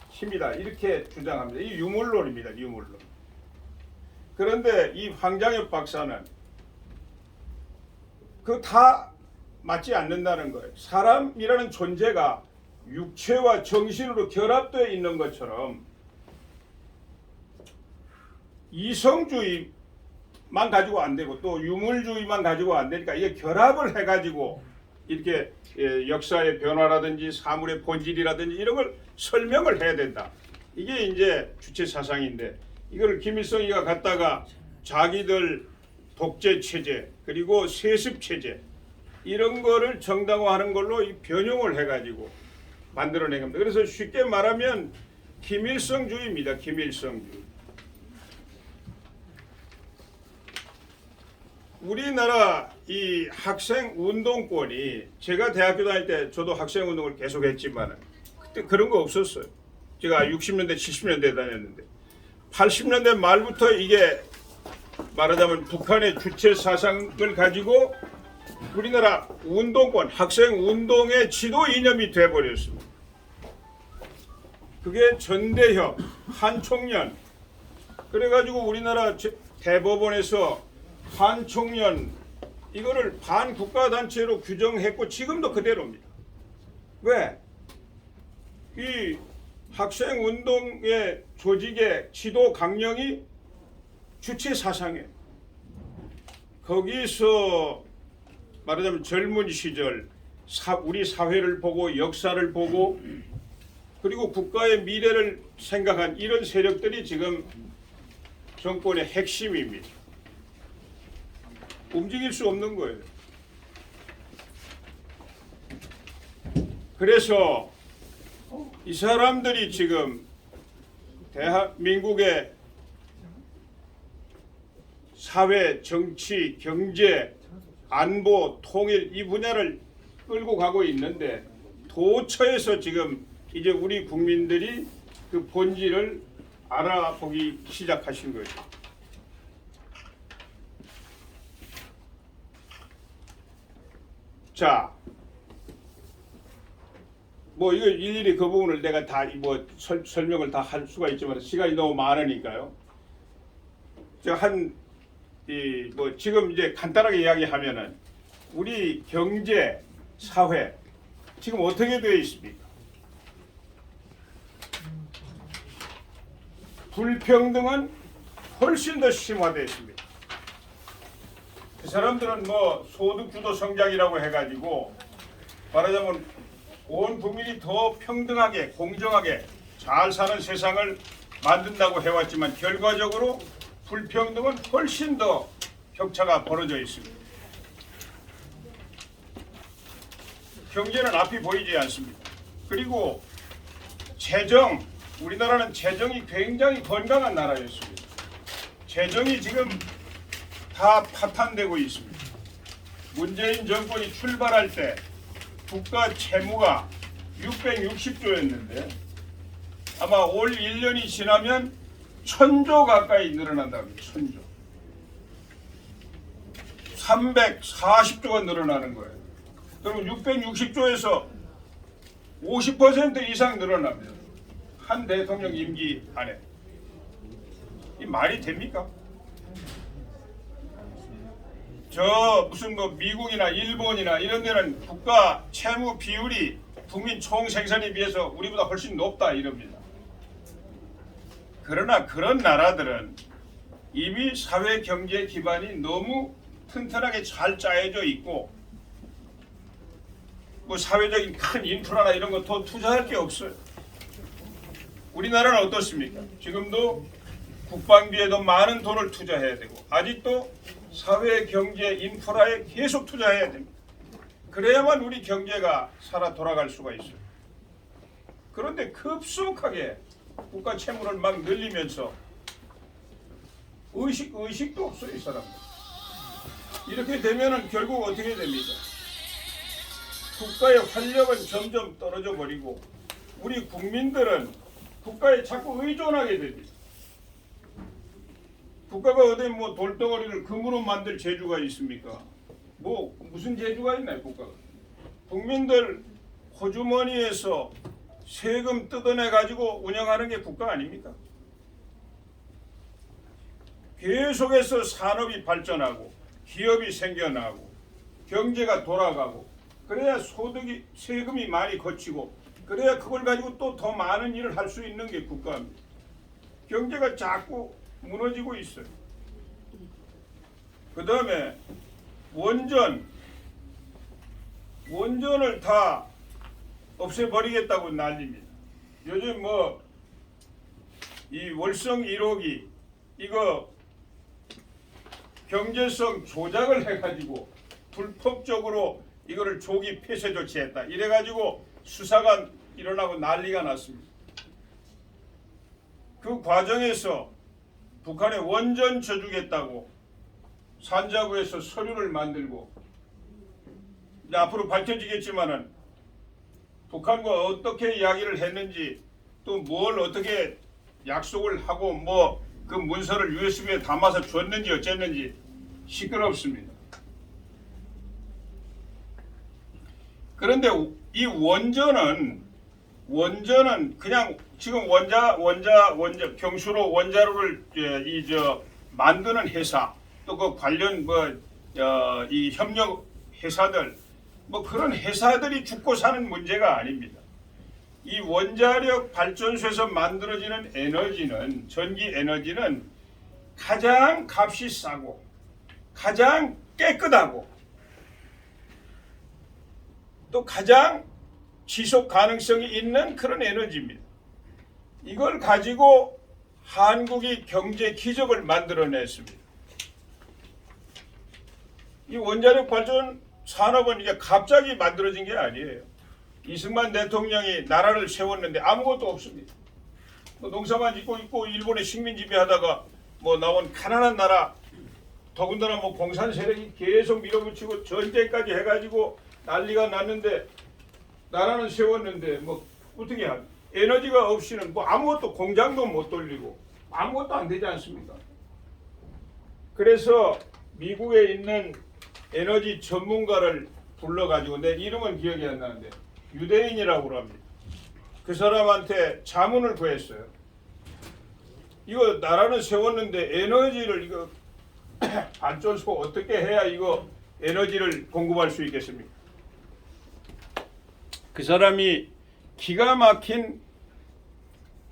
힘이다. 이렇게 주장합니다. 이 유물론입니다. 유물론. 그런데 이 황장엽 박사는 그 다 맞지 않는다는 거예요. 사람이라는 존재가 육체와 정신으로 결합되어 있는 것처럼 이성주의만 가지고 안 되고 또 유물주의만 가지고 안 되니까 이게 결합을 해가지고 이렇게 역사의 변화라든지 사물의 본질이라든지 이런 걸 설명을 해야 된다. 이게 이제 주체 사상인데 이걸 김일성이가 갖다가 자기들 독재 체제 그리고 세습 체제 이런 거를 정당화하는 걸로 이 변형을 해가지고 만들어낸 겁니다. 그래서 쉽게 말하면 김일성주의입니다. 김일성주의. 우리나라 이 학생 운동권이 제가 대학교 다닐 때 저도 학생 운동을 계속했지만 그때 그런 거 없었어요. 제가 60년대 70년대 다녔는데 80년대 말부터 이게 말하자면 북한의 주체 사상을 가지고 우리나라 운동권 학생 운동의 지도 이념이 돼버렸습니다. 그게 전대협 한총련 그래가지고 우리나라 대법원에서 한총련 이거를 반국가단체로 규정했고 지금도 그대로입니다. 왜? 이 학생운동의 조직의 지도 강령이 주체 사상이에요. 거기서 말하자면 젊은 시절 우리 사회를 보고 역사를 보고 그리고 국가의 미래를 생각한 이런 세력들이 지금 정권의 핵심입니다. 움직일 수 없는 거예요. 그래서 이 사람들이 지금 대한민국의 사회, 정치, 경제, 안보, 통일 이 분야를 끌고 가고 있는데 도처에서 지금 이제 우리 국민들이 그 본질을 알아보기 시작하신 거예요. 자, 뭐 이거 일일이 그 부분을 내가 다 뭐 설명을 다 할 수가 있지만 시간이 너무 많으니까요. 제가 뭐 지금 이제 간단하게 이야기하면은 우리 경제, 사회 지금 어떻게 되어 있습니까? 불평등은 훨씬 더 심화되어 있습니다. 그 사람들은 뭐 소득주도 성장이라고 해가지고 말하자면 온 국민이 더 평등하게 공정하게 잘 사는 세상을 만든다고 해왔지만 결과적으로 불평등은 훨씬 더 격차가 벌어져 있습니다. 경제는 앞이 보이지 않습니다. 그리고 재정, 우리나라는 재정이 굉장히 건강한 나라였습니다. 재정이 지금 다 파탄되고 있습니다. 문재인 정권이 출발할 때 국가 채무가 660조였는데 아마 올 1년이 지나면 1000조 가까이 늘어난다고 합니다. 1000조. 340조가 늘어나는 거예요. 그럼 660조에서 50% 이상 늘어납니다. 한 대통령 임기 안에. 이 말이 됩니까? 저 무슨 뭐 미국이나 일본이나 이런 데는 국가 채무 비율이 국민 총 생산에 비해서 우리보다 훨씬 높다 이럽니다. 그러나 그런 나라들은 이미 사회 경제 기반이 너무 튼튼하게 잘 짜여져 있고 뭐 사회적인 큰 인프라나 이런 거 더 투자할 게 없어요. 우리나라는 어떻습니까? 지금도 국방비에도 많은 돈을 투자해야 되고 아직도 사회 경제 인프라에 계속 투자해야 됩니다. 그래야만 우리 경제가 살아 돌아갈 수가 있어요. 그런데 급속하게 국가 채무를 막 늘리면서 의식도 없어요, 이 사람들. 이렇게 되면은 결국 어떻게 됩니까? 국가의 활력은 점점 떨어져 버리고 우리 국민들은 국가에 자꾸 의존하게 됩니다. 국가가 어디 뭐 돌덩어리를 금으로 만들 재주가 있습니까? 뭐 무슨 재주가 있나요, 국가가? 국민들 호주머니에서 세금 뜯어내 가지고 운영하는 게 국가 아닙니까? 계속해서 산업이 발전하고 기업이 생겨나고 경제가 돌아가고 그래야 소득이 세금이 많이 거치고 그래야 그걸 가지고 또 더 많은 일을 할 수 있는 게 국가입니다. 경제가 자꾸 무너지고 있어요. 그 다음에 원전을 다 없애버리겠다고 난립니다. 요즘 뭐 이 월성 1호기 이거 경제성 조작을 해가지고 불법적으로 이거를 조기 폐쇄 조치했다. 이래가지고 수사가 일어나고 난리가 났습니다. 그 과정에서 북한에 원전 져주겠다고 산자부에서 서류를 만들고 이제 앞으로 밝혀지겠지만은 북한과 어떻게 이야기를 했는지 또 뭘 어떻게 약속을 하고 뭐 그 문서를 USB에 담아서 줬는지 어쨌는지 시끄럽습니다. 그런데 이 원전은 그냥 지금 경수로 원자로를 만드는 회사 또 그 관련 이 협력 회사들 뭐 그런 회사들이 죽고 사는 문제가 아닙니다. 이 원자력 발전소에서 만들어지는 에너지는 전기 에너지는 가장 값이 싸고 가장 깨끗하고 또 가장 지속 가능성이 있는 그런 에너지입니다. 이걸 가지고 한국이 경제 기적을 만들어냈습니다. 이 원자력 발전 산업은 이게 갑자기 만들어진 게 아니에요. 이승만 대통령이 나라를 세웠는데 아무것도 없습니다. 뭐 농사만 짓고 있고 일본에 식민 지배하다가 뭐 나온 가난한 나라 더군다나 뭐 공산 세력이 계속 밀어붙이고 전쟁까지 해가지고 난리가 났는데 나라는 세웠는데 뭐 어떻게 하냐. 에너지가 없이는 뭐 아무것도 공장도 못 돌리고 아무것도 안 되지 않습니까? 그래서 미국에 있는 에너지 전문가를 불러가지고 내 이름은 기억이 안 나는데 유대인이라고 합니다. 그 사람한테 자문을 구했어요. 이거 나라는 세웠는데 에너지를 이거 발전소 어떻게 해야 이거 에너지를 공급할 수 있겠습니까? 그 사람이 기가 막힌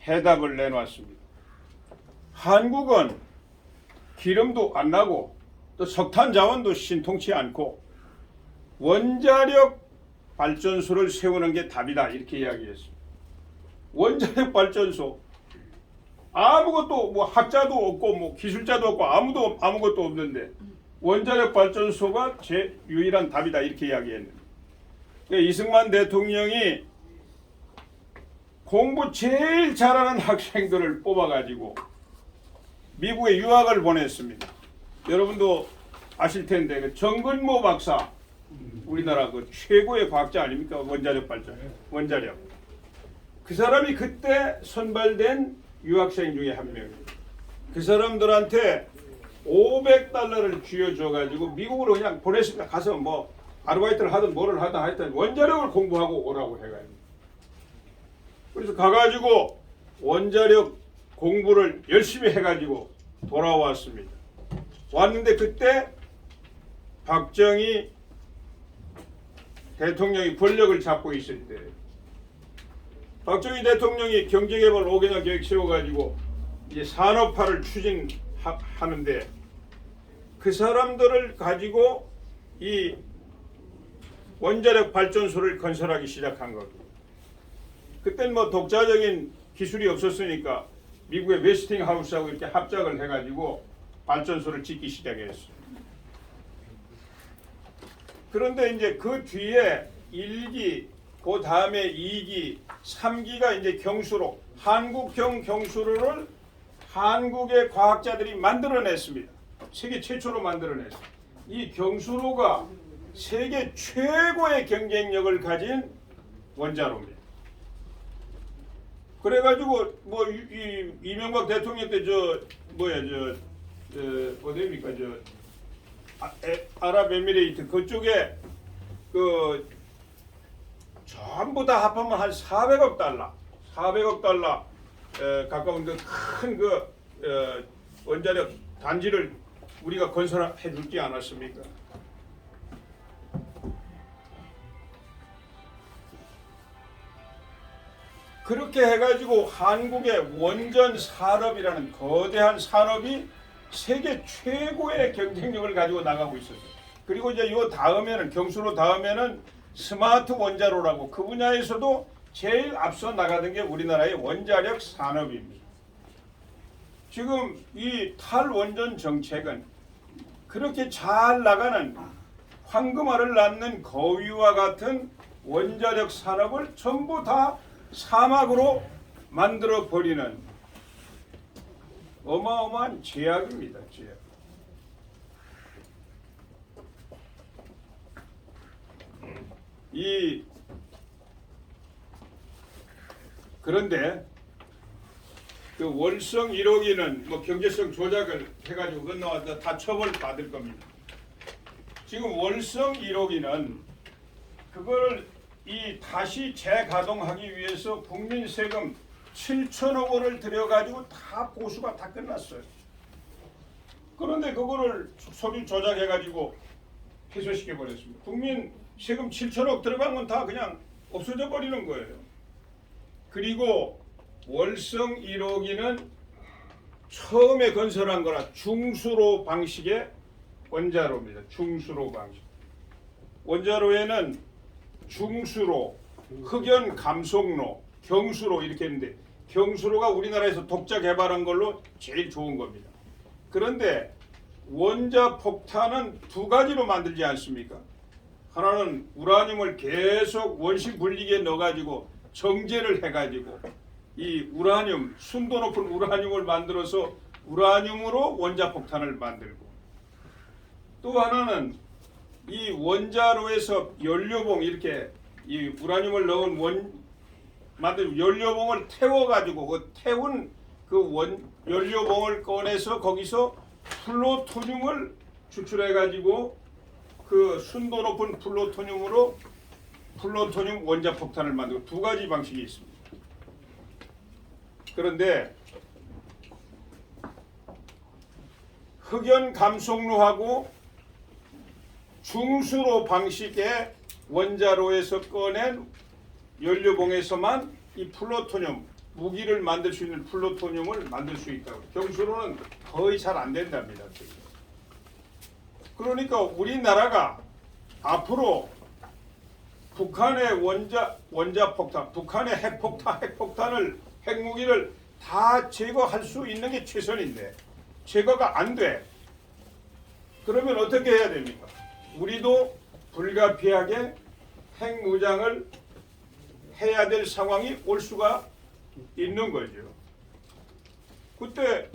해답을 내놓았습니다. 한국은 기름도 안 나고 또 석탄 자원도 신통치 않고 원자력 발전소를 세우는 게 답이다 이렇게 이야기했습니다. 원자력 발전소 아무것도 뭐 학자도 없고 뭐 기술자도 없고 아무것도 없는데 원자력 발전소가 제 유일한 답이다 이렇게 이야기했는데 이승만 대통령이 공부 제일 잘하는 학생들을 뽑아가지고 미국에 유학을 보냈습니다. 여러분도 아실 텐데 그 정근모 박사 우리나라 그 최고의 과학자 아닙니까? 원자력 발전, 원자력. 그 사람이 그때 선발된 유학생 중에 한 명입니다. 그 사람들한테 $500를 쥐어줘가지고 미국으로 그냥 보냈습니다. 가서 뭐 아르바이트를 하든 뭐를 하든 하여튼 원자력을 공부하고 오라고 해가지고. 그래서 가가지고 원자력 공부를 열심히 해가지고 돌아왔습니다. 왔는데 그때 박정희 대통령이 권력을 잡고 있을 때 박정희 대통령이 경제개발 5개년 계획 세워가지고 이제 산업화를 추진하는데 그 사람들을 가지고 이 원자력 발전소를 건설하기 시작한 겁니다. 그땐 뭐 독자적인 기술이 없었으니까 미국의 웨스팅하우스하고 이렇게 합작을 해가지고 발전소를 짓기 시작했어요. 그런데 이제 그 뒤에 1기, 그 다음에 2기, 3기가 이제 경수로, 한국형 경수로를 한국의 과학자들이 만들어냈습니다. 세계 최초로 만들어냈어요. 이 경수로가 세계 최고의 경쟁력을 가진 원자로입니다. 그래가지고 뭐 이명박 대통령 때 어디입니까 아랍에미레이트 그쪽에 그 전부 다 합하면 한 400억 달러 가까운 큰 원자력 단지를 우리가 건설해 줄지 않았습니까? 그렇게 해가지고 한국의 원전 산업이라는 거대한 산업이 세계 최고의 경쟁력을 가지고 나가고 있었어요. 그리고 이제 이 다음에는 경수로 다음에는 스마트 원자로라고 그 분야에서도 제일 앞서 나가던 게 우리나라의 원자력 산업입니다. 지금 이 탈원전 정책은 그렇게 잘 나가는 황금알을 낳는 거위와 같은 원자력 산업을 전부 다 사막으로 만들어 버리는 어마어마한 제약입니다. 제약. 그런데 그 월성 1호기는 뭐 경제성 조작을 해가지고 건너왔다 다 처벌 받을 겁니다. 지금 월성 1호기는 그걸 다시 재가동하기 위해서 국민 세금 7천억 원을 들여가지고 다 보수가 다 끝났어요. 그런데 그거를 서류 조작해가지고 해소시켜 버렸습니다. 국민 세금 7천억 들어간 건 다 그냥 없어져 버리는 거예요. 그리고 월성 1호기는 처음에 건설한 거라 중수로 방식의 원자로입니다. 중수로 방식. 원자로에는 중수로, 흑연 감속로, 경수로 이렇게 했는데 경수로가 우리나라에서 독자 개발한 걸로 제일 좋은 겁니다. 그런데 원자 폭탄은 두 가지로 만들지 않습니까? 하나는 우라늄을 계속 원심 분리기에 넣어가지고 정제를 해가지고 이 우라늄, 순도 높은 우라늄을 만들어서 우라늄으로 원자 폭탄을 만들고 또 하나는 이 원자로에서 연료봉 이렇게 이 우라늄을 넣은 만든 연료봉을 태워가지고 그 태운 그 연료봉을 꺼내서 거기서 플루토늄을 추출해가지고 그 순도 높은 플루토늄으로 플루토늄 원자 폭탄을 만들고 두 가지 방식이 있습니다. 그런데 흑연 감속로하고 중수로 방식의 원자로에서 꺼낸 연료봉에서만 이 플루토늄, 무기를 만들 수 있는 플루토늄을 만들 수 있다고. 경수로는 거의 잘 안 된답니다. 그러니까 우리나라가 앞으로 북한의 원자 폭탄, 북한의 핵폭탄을 핵무기를 다 제거할 수 있는 게 최선인데 제거가 안 돼. 그러면 어떻게 해야 됩니까? 우리도 불가피하게 핵무장을 해야 될 상황이 올 수가 있는 거죠. 그때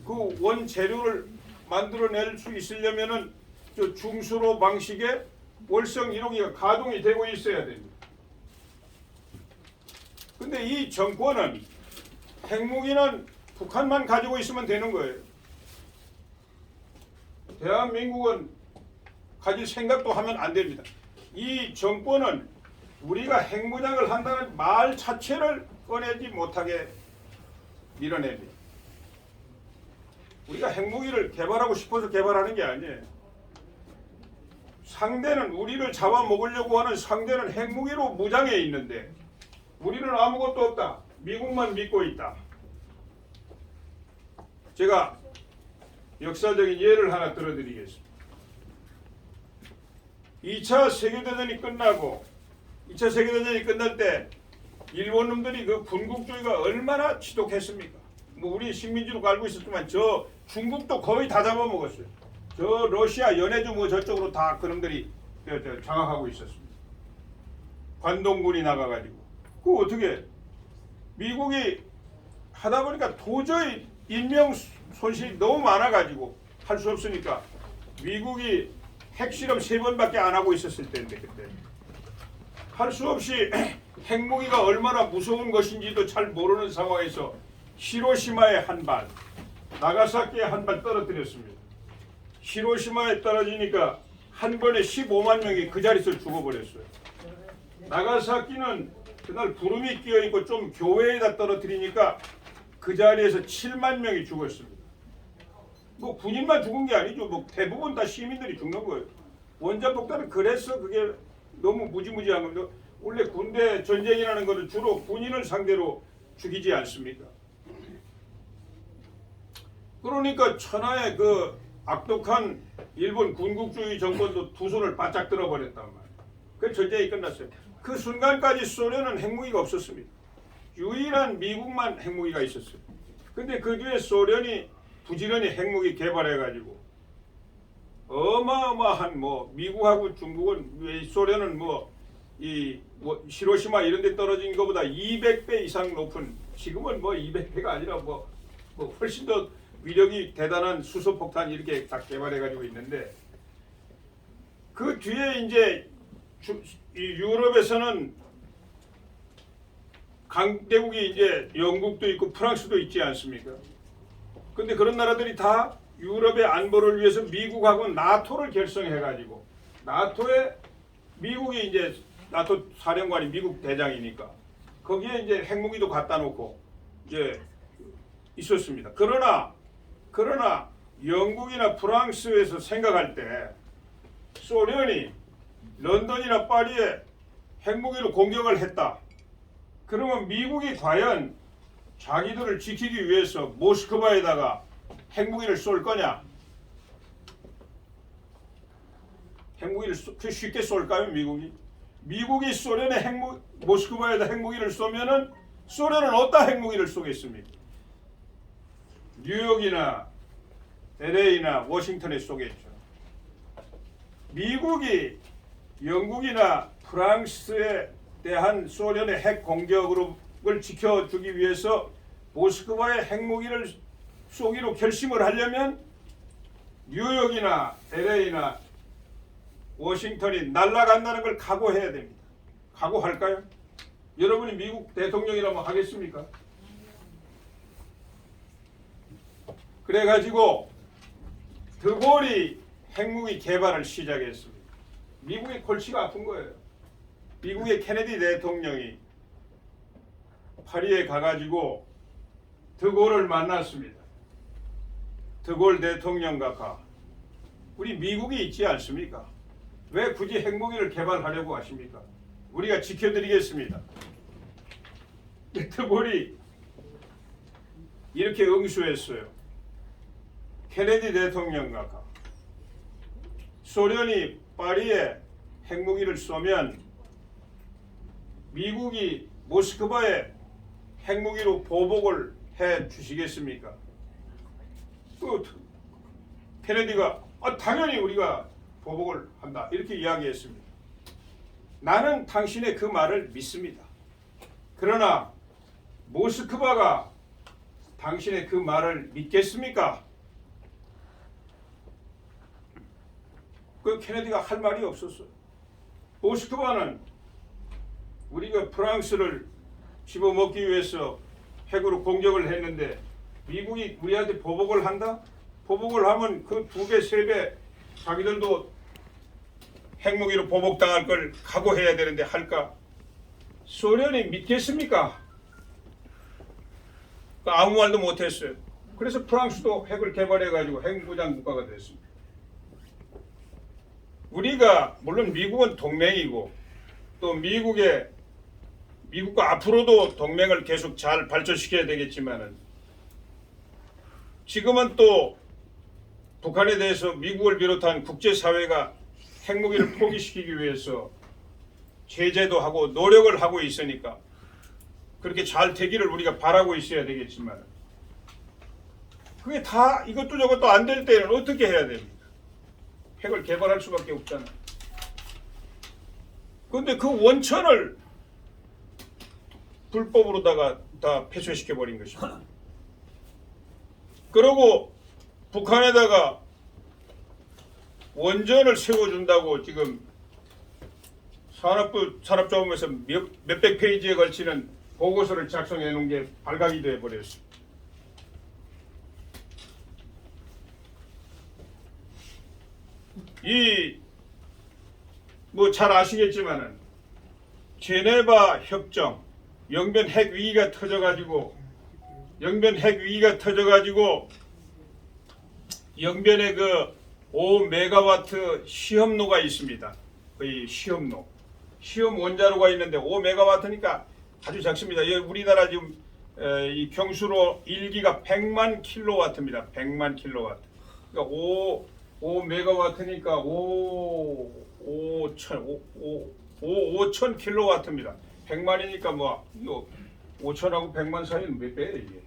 그 원재료를 만들어낼 수 있으려면은 저 중수로 방식의 월성 1호기가 가동이 되고 있어야 됩니다. 근데 이 정권은 핵무기는 북한만 가지고 있으면 되는 거예요. 대한민국은 가질 생각도 하면 안 됩니다. 이 정권은 우리가 핵무장을 한다는 말 자체를 꺼내지 못하게 밀어냅니다. 우리가 핵무기를 개발하고 싶어서 개발하는 게 아니에요. 상대는 우리를 잡아먹으려고 하는 상대는 핵무기로 무장해 있는데 우리는 아무것도 없다. 미국만 믿고 있다. 제가 역사적인 예를 하나 들어드리겠습니다. 2차 세계대전이 끝나고 2차 세계대전이 끝날 때 일본 놈들이 그 군국주의가 얼마나 지독했습니까? 뭐 우리 식민지로 알고 있었지만 저 중국도 거의 다 잡아먹었어요. 저 러시아 연해주 뭐 저쪽으로 다 그놈들이 장악하고 있었습니다. 관동군이 나가가지고 그거 어떻게 미국이 하다 보니까 도저히 인명 손실이 너무 많아가지고 할 수 없으니까 미국이 핵실험 3번밖에 안 하고 있었을 때인데 그때 할 수 없이 핵무기가 얼마나 무서운 것인지도 잘 모르는 상황에서 히로시마에 한 발, 나가사키에 한 발 떨어뜨렸습니다. 히로시마에 떨어지니까 한 번에 15만 명이 그 자리에서 죽어버렸어요. 나가사키는 그날 구름이 끼어있고 좀 교외에다 떨어뜨리니까 그 자리에서 7만 명이 죽었습니다. 뭐 군인만 죽은 게 아니죠. 뭐 대부분 다 시민들이 죽는 거예요. 원자폭탄은 그래서 그게 너무 무지무지한 겁니다. 원래 군대 전쟁이라는 것은 주로 군인을 상대로 죽이지 않습니까? 그러니까 천하의 그 악독한 일본 군국주의 정권도 두 손을 바짝 들어버렸단 말이에요. 그 전쟁이 끝났어요. 그 순간까지 소련은 핵무기가 없었습니다. 유일한 미국만 핵무기가 있었어요. 근데 그 뒤에 소련이 부지런히 핵무기 개발해가지고 어마어마한 뭐 미국하고 중국은 소련은 뭐 이 히로시마 이런 데 떨어진 것보다 200배 이상 높은 지금은 뭐 200배가 아니라 뭐 훨씬 더 위력이 대단한 수소폭탄 이렇게 다 개발해가지고 있는데 그 뒤에 이제 유럽에서는 강대국이 이제 영국도 있고 프랑스도 있지 않습니까? 근데 그런 나라들이 다 유럽의 안보를 위해서 미국하고 나토를 결성해가지고 나토에 미국이 이제 나토 사령관이 미국 대장이니까 거기에 이제 핵무기도 갖다 놓고 이제 있었습니다. 그러나 영국이나 프랑스에서 생각할 때 소련이 런던이나 파리에 핵무기로 공격을 했다. 그러면 미국이 과연 자기들을 지키기 위해서 모스크바에다가 핵무기를 쏠 거냐? 핵무기를 쉽게 쏠까요, 미국이? 미국이 소련의 모스크바에다 핵무기를 쏘면은 소련은 어디다 핵무기를 쏘겠습니까? 뉴욕이나 LA나 워싱턴에 쏘겠죠. 미국이 영국이나 프랑스에 대한 소련의 핵 공격을 지켜주기 위해서 모스크바에 핵무기를 쏘기로 결심을 하려면 뉴욕이나 LA나 워싱턴이 날아간다는 걸 각오해야 됩니다. 각오할까요? 여러분이 미국 대통령이라면 하겠습니까? 그래가지고 드골이 핵무기 개발을 시작했습니다. 미국의 골치가 아픈 거예요. 미국의 케네디 대통령이 파리에 가가지고 드골을 만났습니다. 드골 대통령과 우리 미국이 있지 않습니까? 왜 굳이 핵무기를 개발하려고 하십니까? 우리가 지켜드리겠습니다. 드골이 이렇게 응수했어요. 케네디 대통령과 소련이 파리에 핵무기를 쏘면 미국이 모스크바에 핵무기로 보복을 해 주시겠습니까? 케네디가 당연히 우리가 보복을 한다 이렇게 이야기했습니다. 나는 당신의 그 말을 믿습니다. 그러나 모스크바가 당신의 그 말을 믿겠습니까? 그 케네디가 할 말이 없었어요. 모스크바는 우리가 프랑스를 집어먹기 위해서 핵으로 공격을 했는데 미국이 우리한테 보복을 한다? 보복을 하면 그 2배, 3배 자기들도 핵무기로 보복당할 걸 각오해야 되는데 할까? 소련이 믿겠습니까? 아무 말도 못했어요. 그래서 프랑스도 핵을 개발해가지고 핵무장 국가가 됐습니다. 우리가 물론 미국은 동맹이고 또 미국과 앞으로도 동맹을 계속 잘 발전시켜야 되겠지만은 지금은 또 북한에 대해서 미국을 비롯한 국제사회가 핵무기를 포기시키기 위해서 제재도 하고 노력을 하고 있으니까 그렇게 잘 되기를 우리가 바라고 있어야 되겠지만 그게 다 이것도 저것도 안 될 때는 어떻게 해야 됩니까? 핵을 개발할 수밖에 없잖아요. 그런데 그 원천을 불법으로다가 다 폐쇄시켜버린 것입니다. 그러고 북한에다가 원전을 세워준다고 지금 산업자원부에서 몇백 페이지에 걸치는 보고서를 작성해 놓은 게 발각이 되어 버렸습니다. 뭐 잘 아시겠지만은 제네바 협정 영변 핵 위기가 터져가지고 영변에 그 5메가와트 시험로가 있습니다. 거의 시험로. 시험 원자로가 있는데 5메가와트니까 아주 작습니다. 우리나라 지금 이 경수로 1기가 100만 킬로와트입니다. 100만 킬로와트. 그러니까 5메가와트니까 5천 킬로와트입니다. 100만이니까 뭐 5천하고 100만 사이는 몇 배예요 이게.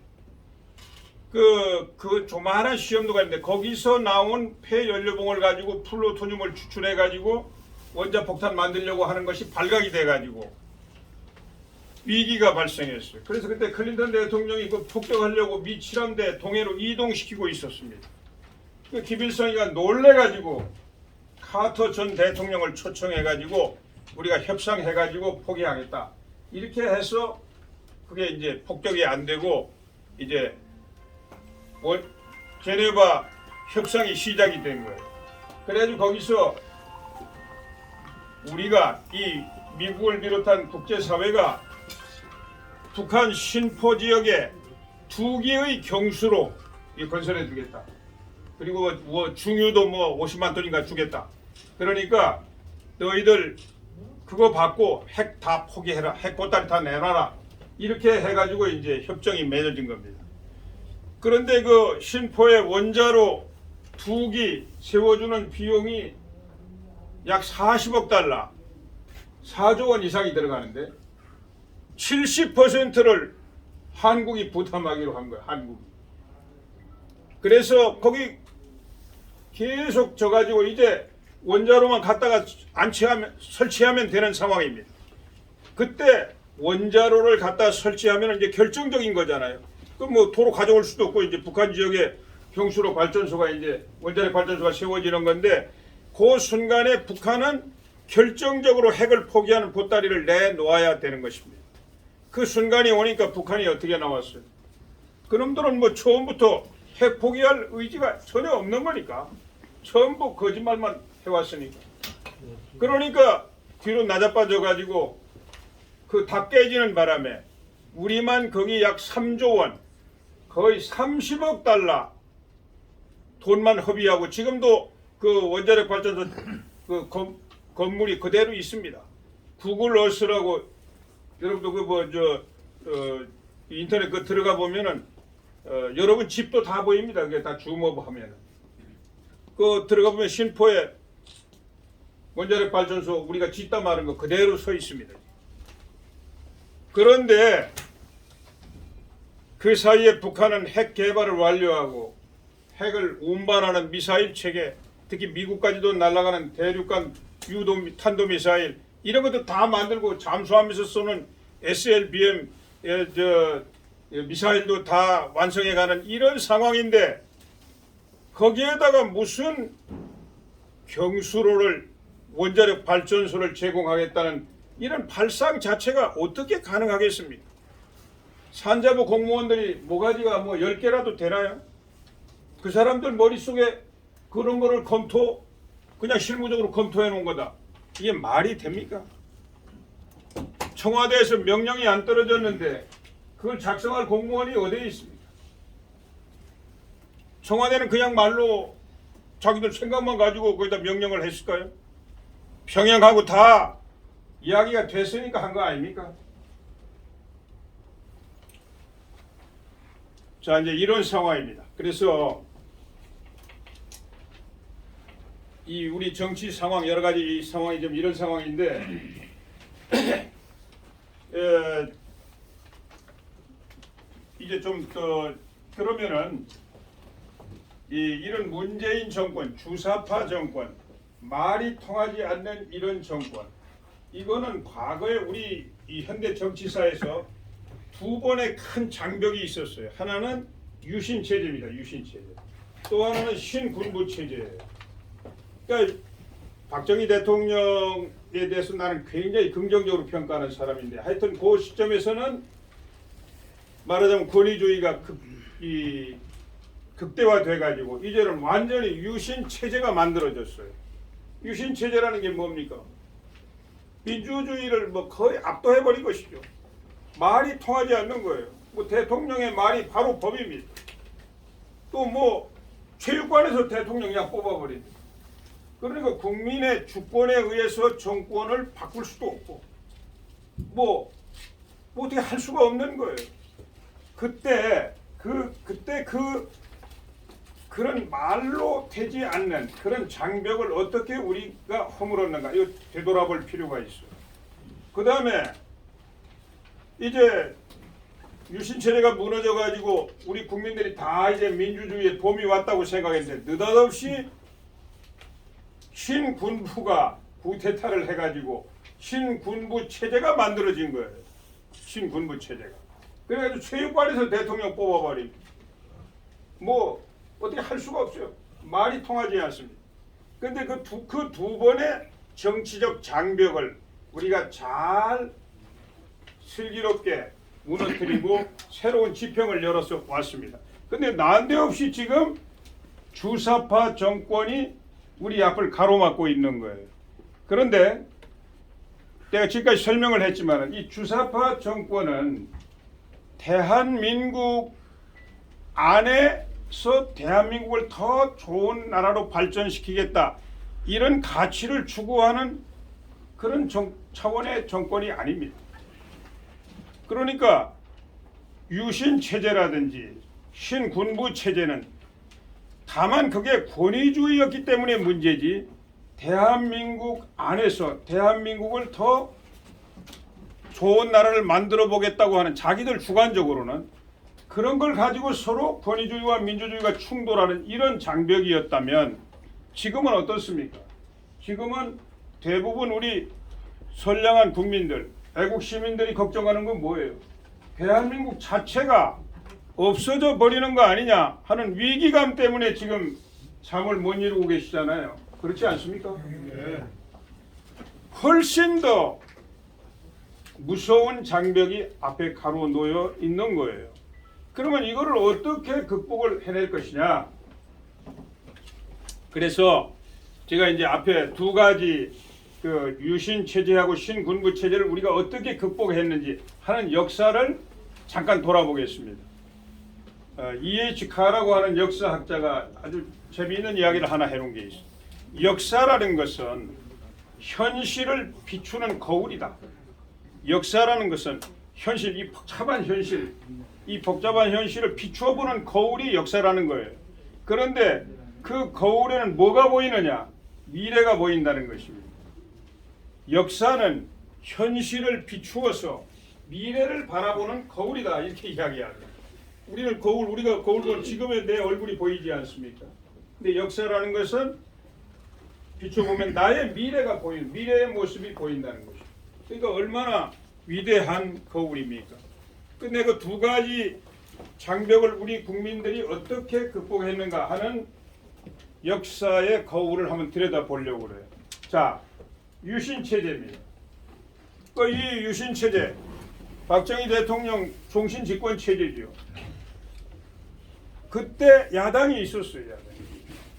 그 조그마한 시험도가 있는데 거기서 나온 폐연료봉을 가지고 플루토늄을 추출해 가지고 원자폭탄 만들려고 하는 것이 발각이 돼 가지고 위기가 발생했어요. 그래서 그때 클린턴 대통령이 그 폭격하려고 미 칠함대 동해로 이동시키고 있었습니다. 그 김일성이가 놀래 가지고 카터 전 대통령을 초청해 가지고 우리가 협상해 가지고 포기하겠다. 이렇게 해서 그게 이제 폭격이 안 되고 이제 제네바 협상이 시작이 된 거예요. 그래가지고 거기서 우리가 이 미국을 비롯한 국제사회가 북한 신포 지역에 2기의 경수로 건설해 주겠다. 그리고 뭐 중유도 뭐 50만 톤인가 주겠다. 그러니까 너희들 그거 받고 핵 다 포기해라. 핵 보따리 다 내놔라. 이렇게 해가지고 이제 협정이 맺어진 겁니다. 그런데 그 신포의 원자로 2기 세워주는 비용이 약 40억 달러, 4조 원 이상이 들어가는데 70%를 한국이 부담하기로 한 거예요. 한국이. 그래서 거기 계속 져가지고 이제 원자로만 갖다가 설치하면 되는 상황입니다. 그때 원자로를 갖다 설치하면 이제 결정적인 거잖아요. 그럼 뭐 도로 가져올 수도 없고 이제 북한 지역에 경수로 발전소가 이제 원자력 발전소가 세워지는 건데 그 순간에 북한은 결정적으로 핵을 포기하는 보따리를 내놓아야 되는 것입니다. 그 순간이 오니까 북한이 어떻게 나왔어요? 그놈들은 뭐 처음부터 핵 포기할 의지가 전혀 없는 거니까 전부 거짓말만 해왔으니까. 그러니까 뒤로 낮아빠져 가지고 그 다 깨지는 바람에 우리만 거기 약 3조 원 거의 30억 달러 돈만 허비하고 지금도 그 원자력 발전소 그 건물이 그대로 있습니다. 구글 어스라고 여러분도 그 뭐 인터넷 그 들어가 보면은 여러분 집도 다 보입니다. 그게 다 줌업 하면은 그 들어가 보면 신포에 원자력 발전소 우리가 짓다 마른 거 그대로 서 있습니다. 그런데 그 사이에 북한은 핵 개발을 완료하고 핵을 운반하는 미사일 체계, 특히 미국까지도 날아가는 대륙간 유도 탄도미사일 이런 것도 다 만들고 잠수하면서 쏘는 SLBM 미사일도 다 완성해가는 이런 상황인데 거기에다가 무슨 경수로를 원자력 발전소를 제공하겠다는 이런 발상 자체가 어떻게 가능하겠습니까? 산자부 공무원들이 모가지가 뭐 10개라도 되나요? 그 사람들 머릿속에 그런 거를 그냥 실무적으로 검토해 놓은 거다. 이게 말이 됩니까? 청와대에서 명령이 안 떨어졌는데 그걸 작성할 공무원이 어디에 있습니까? 청와대는 그냥 말로 자기들 생각만 가지고 거기다 명령을 했을까요? 평양하고 다 이야기가 됐으니까 한 거 아닙니까? 자, 이제 이런 상황입니다. 그래서 이 우리 정치 상황 여러 가지 상황이 좀 이런 상황인데 이제 좀 더 그러면은 이런 문재인 정권, 주사파 정권, 말이 통하지 않는 이런 정권, 이거는 과거에 우리 이 현대 정치사에서 두 번의 큰 장벽이 있었어요. 하나는 유신 체제입니다. 유신 체제. 또 하나는 신군부 체제예요. 그러니까 박정희 대통령에 대해서 나는 굉장히 긍정적으로 평가하는 사람인데 하여튼 그 시점에서는 말하자면 권위주의가 극대화돼 가지고 이제는 완전히 유신 체제가 만들어졌어요. 유신 체제라는 게 뭡니까? 민주주의를 뭐 거의 압도해 버린 것이죠. 말이 통하지 않는 거예요. 뭐 대통령의 말이 바로 법입니다. 또 뭐 체육관에서 대통령 그냥 뽑아버립니다. 그러니까 국민의 주권에 의해서 정권을 바꿀 수도 없고 뭐 어떻게 할 수가 없는 거예요. 그때 그런 말로 되지 않는 그런 장벽을 어떻게 우리가 허물었는가 이거 되돌아볼 필요가 있어요. 그 다음에 이제 유신체제가 무너져가지고 우리 국민들이 다 이제 민주주의의 봄이 왔다고 생각했는데 느닷없이 신군부가 구테타를 해가지고 신군부 체제가 만들어진 거예요. 신군부 체제가. 그래가지고 체육관에서 대통령 뽑아버리고 뭐 어떻게 할 수가 없어요. 말이 통하지 않습니다. 그런데 그 두 번의 정치적 장벽을 우리가 잘 슬기롭게 무너뜨리고 새로운 지평을 열어서 왔습니다. 그런데 난데없이 지금 주사파 정권이 우리 앞을 가로막고 있는 거예요. 그런데 내가 지금까지 설명을 했지만 이 주사파 정권은 대한민국 안에서 대한민국을 더 좋은 나라로 발전시키겠다 이런 가치를 추구하는 그런 차원의 정권이 아닙니다. 그러니까 유신 체제라든지 신군부 체제는 다만 그게 권위주의였기 때문에 문제지 대한민국 안에서 대한민국을 더 좋은 나라를 만들어 보겠다고 하는 자기들 주관적으로는 그런 걸 가지고 서로 권위주의와 민주주의가 충돌하는 이런 장벽이었다면 지금은 어떻습니까? 지금은 대부분 우리 선량한 국민들, 애국 시민들이 걱정하는 건 뭐예요? 대한민국 자체가 없어져 버리는 거 아니냐 하는 위기감 때문에 지금 잠을 못 이루고 계시잖아요. 그렇지 않습니까? 네. 훨씬 더 무서운 장벽이 앞에 가로놓여 있는 거예요. 그러면 이거를 어떻게 극복을 해낼 것이냐? 그래서 제가 이제 앞에 두 가지 그 유신 체제하고 신군부 체제를 우리가 어떻게 극복했는지 하는 역사를 잠깐 돌아보겠습니다. E.H. 카라고 하는 역사학자가 아주 재미있는 이야기를 하나 해놓은 게 있어요. 역사라는 것은 현실을 비추는 거울이다. 역사라는 것은 현실, 이 복잡한 현실, 이 복잡한 현실을 비추어보는 거울이 역사라는 거예요. 그런데 그 거울에는 뭐가 보이느냐? 미래가 보인다는 것입니다. 역사는 현실을 비추어서 미래를 바라보는 거울이다 이렇게 이야기합니다. 우리가 거울 보면 지금의 내 얼굴이 보이지 않습니까? 근데 역사라는 것은 비춰보면 나의 미래가 보이는, 미래의 모습이 보인다는 것이죠. 그러니까 얼마나 위대한 거울입니까? 근데 그 두 가지 장벽을 우리 국민들이 어떻게 극복했는가 하는 역사의 거울을 한번 들여다보려고 그래요. 자, 유신체제입니다. 이 유신체제, 박정희 대통령 종신 집권 체제죠. 그때 야당이 있었어요.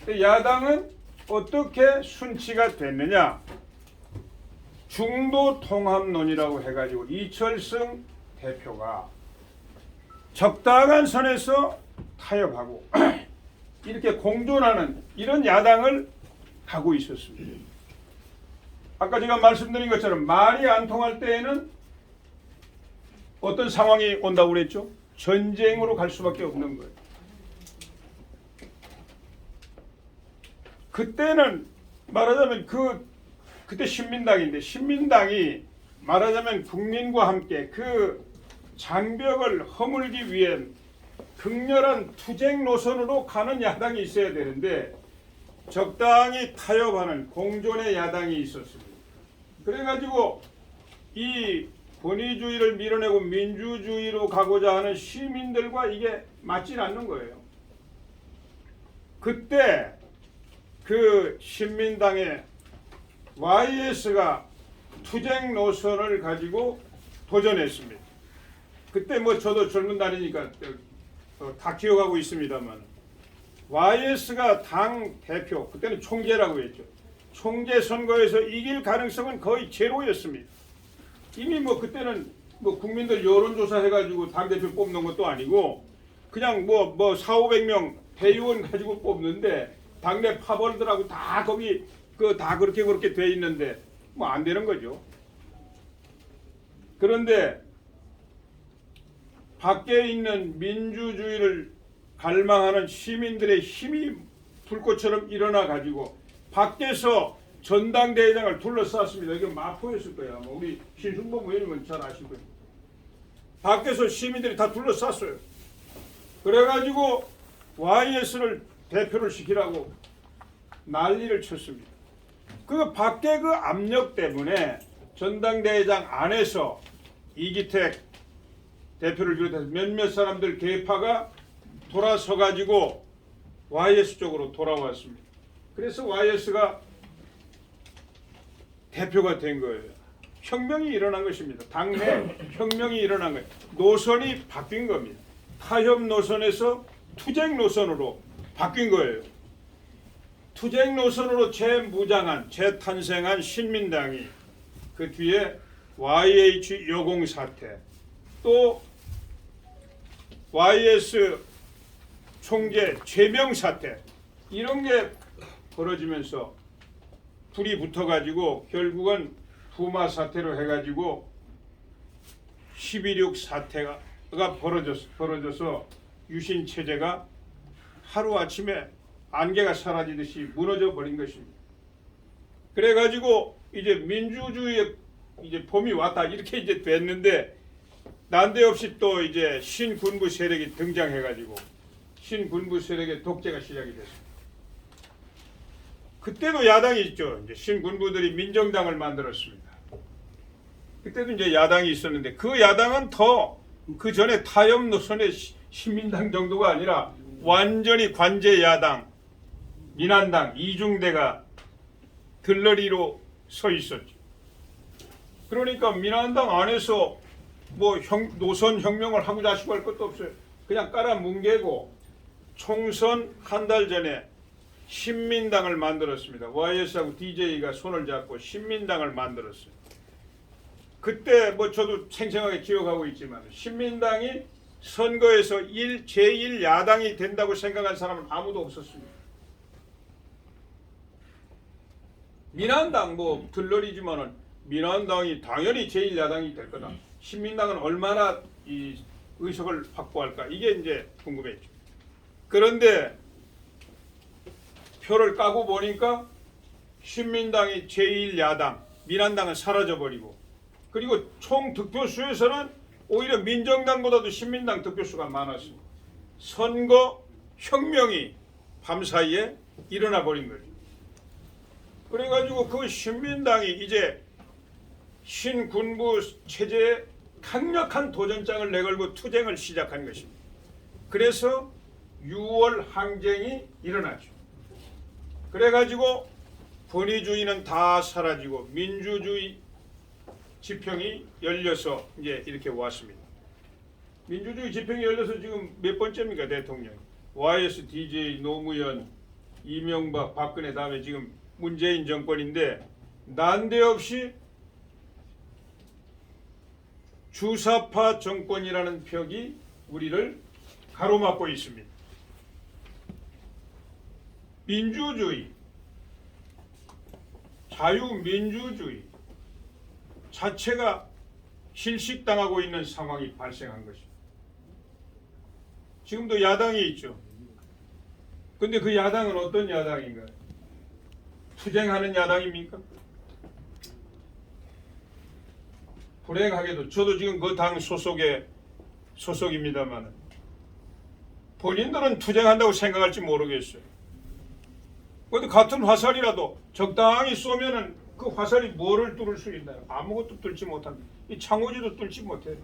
근데 야당은 어떻게 순치가 됐느냐? 중도 통합론이라고 해가지고 이철승 대표가 적당한 선에서 타협하고 이렇게 공존하는 이런 야당을 하고 있었습니다. 아까 제가 말씀드린 것처럼 말이 안 통할 때에는 어떤 상황이 온다고 그랬죠? 전쟁으로 갈 수밖에 없는 거예요. 그때는 말하자면 그때 신민당인데 신민당이 말하자면 국민과 함께 그 장벽을 허물기 위해 극렬한 투쟁 노선으로 가는 야당이 있어야 되는데 적당히 타협하는 공존의 야당이 있었습니다. 그래가지고 이 권위주의를 밀어내고 민주주의로 가고자 하는 시민들과 이게 맞질 않는 거예요. 그때 그 신민당의 YS가 투쟁 노선을 가지고 도전했습니다. 그때 뭐 저도 젊은 날이니까 다 기억하고 있습니다만 YS가 당 대표, 그때는 총재라고 했죠. 총재 선거에서 이길 가능성은 거의 제로였습니다. 이미 뭐 그때는 뭐 국민들 여론조사 해가지고 당 대표 뽑는 것도 아니고 그냥 뭐 400~500명 대의원 가지고 뽑는데 당내 파벌들하고 다 거기 다 그렇게 돼 있는데 뭐 안 되는 거죠. 그런데 밖에 있는 민주주의를 갈망하는 시민들의 힘이 불꽃처럼 일어나 가지고 밖에서 전당대회장을 둘러쌌습니다. 이게 마포였을 거예요. 우리 신순범 의원님은 잘 아실 거예요. 밖에서 시민들이 다 둘러쌌어요. 그래가지고 YS를 대표를 시키라고 난리를 쳤습니다. 그 밖에 그 압력 때문에 전당대회장 안에서 이기택 대표를 비롯해서 몇몇 사람들 계파가 돌아서 가지고 YS 쪽으로 돌아왔습니다. 그래서 YS가 대표가 된 거예요. 혁명이 일어난 것입니다. 당내 혁명이 일어난 거예요. 노선이 바뀐 겁니다. 타협 노선에서 투쟁 노선으로 바뀐 거예요. 투쟁 노선으로 재무장한, 재탄생한 신민당이 그 뒤에 YH 여공 사태, 또 YS 총재 제명 사태 이런 게 벌어지면서 불이 붙어가지고 결국은 부마 사태로 해가지고 11.6 사태가 벌어져서 유신 체제가 하루 아침에 안개가 사라지듯이 무너져 버린 것입니다. 그래가지고 이제 민주주의의 이제 봄이 왔다 이렇게 이제 됐는데 난데없이 또 이제 신군부 세력이 등장해가지고 신군부 세력의 독재가 시작이 됐습니다. 그때도 야당이 있죠. 이제 신군부들이 민정당을 만들었습니다. 그때도 이제 야당이 있었는데 그 야당은 더 그 전에 타협 노선의 신민당 정도가 아니라 완전히 관제 야당, 민한당, 이중대가 들러리로 서 있었죠. 그러니까 민한당 안에서 뭐 노선 혁명을 하고 자시고 할 것도 없어요. 그냥 깔아뭉개고 총선 한 달 전에 신민당을 만들었습니다. YS하고 DJ가 손을 잡고 신민당을 만들었어요. 그때 뭐 저도 생생하게 기억하고 있지만 신민당이 선거에서 제1야당이 된다고 생각한 사람은 아무도 없었습니다. 민한당 뭐 들러리지만은 민한당이 당연히 제1야당이 될 거다. 신민당은 얼마나 이 의석을 확보할까 이게 이제 궁금했죠. 그런데 표를 까고 보니까 신민당이 제1야당, 민한당은 사라져버리고, 그리고 총 득표수에서는 오히려 민정당보다도 신민당 득표수가 많았습니다. 선거 혁명이 밤사이에 일어나 버린 거죠. 그래가지고 그 신민당이 이제 신군부 체제에 강력한 도전장을 내걸고 투쟁을 시작한 것입니다. 그래서 6월 항쟁이 일어났죠. 그래가지고 권위주의는 다 사라지고 민주주의 지평이 열려서 이제 이렇게 왔습니다. 민주주의 지평이 열려서 지금 몇 번째입니까, 대통령? YS, DJ, 노무현, 이명박, 박근혜 다음에 지금 문재인 정권인데 난데없이 주사파 정권이라는 벽이 우리를 가로막고 있습니다. 민주주의, 자유민주주의 자체가 실식당하고 있는 상황이 발생한 것입니다. 지금도 야당이 있죠. 근데 그 야당은 어떤 야당인가요? 투쟁하는 야당입니까? 불행하게도 저도 지금 그 당 소속입니다만 본인들은 투쟁한다고 생각할지 모르겠어요. 근데 같은 화살이라도 적당히 쏘면은 그 화살이 뭐를 뚫을 수 있나요? 아무것도 뚫지 못합니다. 이 창호지도 뚫지 못해요.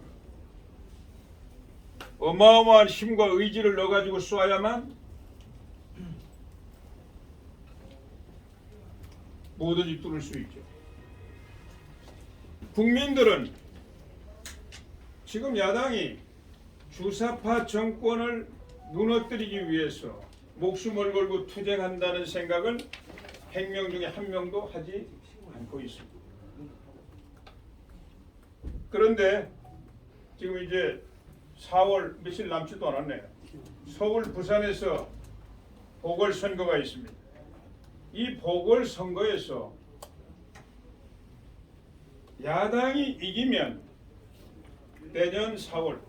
어마어마한 힘과 의지를 넣어가지고 쏴야만 뭐든지 뚫을 수 있죠. 국민들은 지금 야당이 주사파 정권을 무너뜨리기 위해서 목숨을 걸고 투쟁한다는 생각을 100명 중에 한 명도 하지 않고 있습니다. 그런데 지금 이제 4월 며칠 남지도 않았네요. 서울, 부산에서 보궐선거가 있습니다. 이 보궐선거에서 야당이 이기면 내년 4월,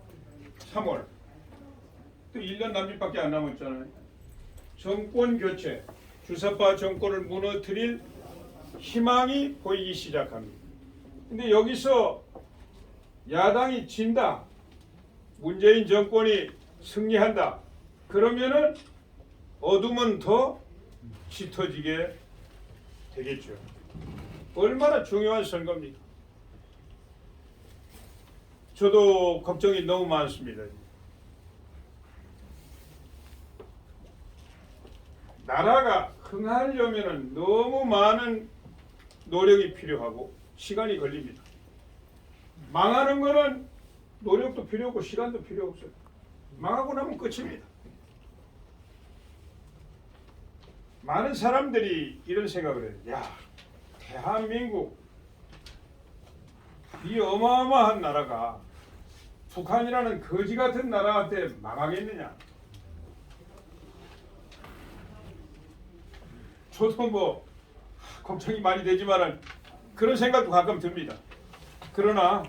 3월 또 1년 남짓밖에 안 남았잖아요. 정권 교체, 주사파 정권을 무너뜨릴 희망이 보이기 시작합니다. 근데 여기서 야당이 진다, 문재인 정권이 승리한다, 그러면은 어둠은 더 짙어지게 되겠죠. 얼마나 중요한 선거입니까? 저도 걱정이 너무 많습니다. 나라가 흥하려면 너무 많은 노력이 필요하고 시간이 걸립니다. 망하는 거는 노력도 필요 없고 시간도 필요 없어요. 망하고 나면 끝입니다. 많은 사람들이 이런 생각을 해요. 야, 대한민국 이 어마어마한 나라가 북한이라는 거지 같은 나라한테 망하겠느냐? 저도 뭐 걱정이 많이 되지만은 그런 생각도 가끔 듭니다. 그러나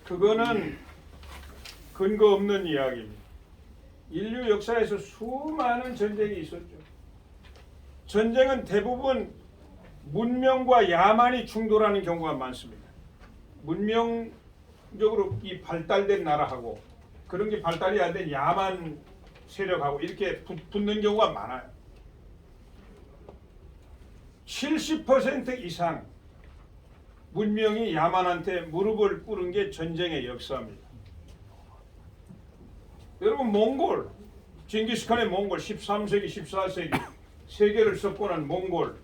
그거는 근거 없는 이야기입니다. 인류 역사에서 수많은 전쟁이 있었죠. 전쟁은 대부분 문명과 야만이 충돌하는 경우가 많습니다. 문명적으로 이 발달된 나라하고 그런 게 발달이 안 된 야만 세력하고 이렇게 붙는 경우가 많아요. 70% 이상 문명이 야만한테 무릎을 꿇은 게 전쟁의 역사입니다. 여러분, 몽골, 징기스칸의 몽골 13세기, 14세기 세계를 석권한 몽골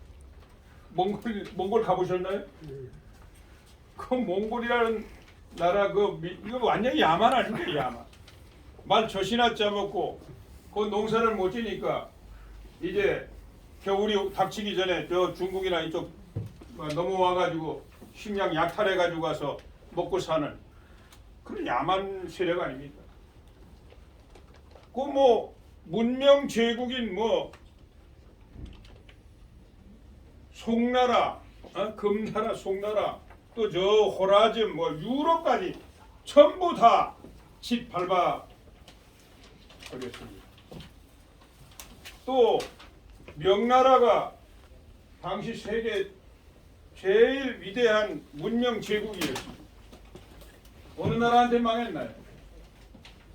가보셨나요? 그 몽골이라는 나라 이거 완전히 야만 아닙니까? 야만. 말 젖이나 짜먹고 그 농사를 못 지니까 이제 겨울이 닥치기 전에 저 중국이나 이쪽 넘어와가지고 식량 약탈해가지고 가서 먹고 사는 그런 야만 세력 아닙니까? 그 뭐 문명 제국인 뭐 송나라, 금나라, 송나라, 또 저 호라즘, 뭐 유럽까지 전부 다 집 밟아 버렸습니다. 또 명나라가 당시 세계 제일 위대한 문명 제국이었습니다. 어느 나라한테 망했나요?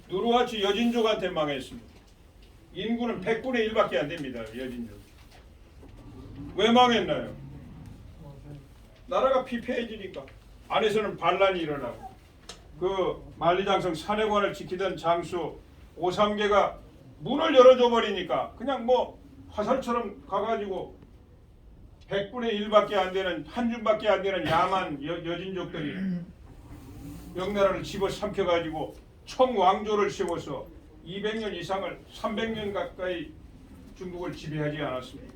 누르하치 여진족한테 망했습니다. 인구는 100분의 1밖에 안 됩니다. 여진족. 왜 망했나요? 나라가 피폐해지니까 안에서는 반란이 일어나고 그 만리장성 산해관을 지키던 장수 오삼계가 문을 열어줘 버리니까 그냥 뭐 화살처럼 가가지고 100분의 1밖에 안 되는 한 줌밖에 안 되는 야만 여진족들이 명나라를 집어삼켜가지고 청왕조를 세워서 200년 이상을 300년 가까이 중국을 지배하지 않았습니다.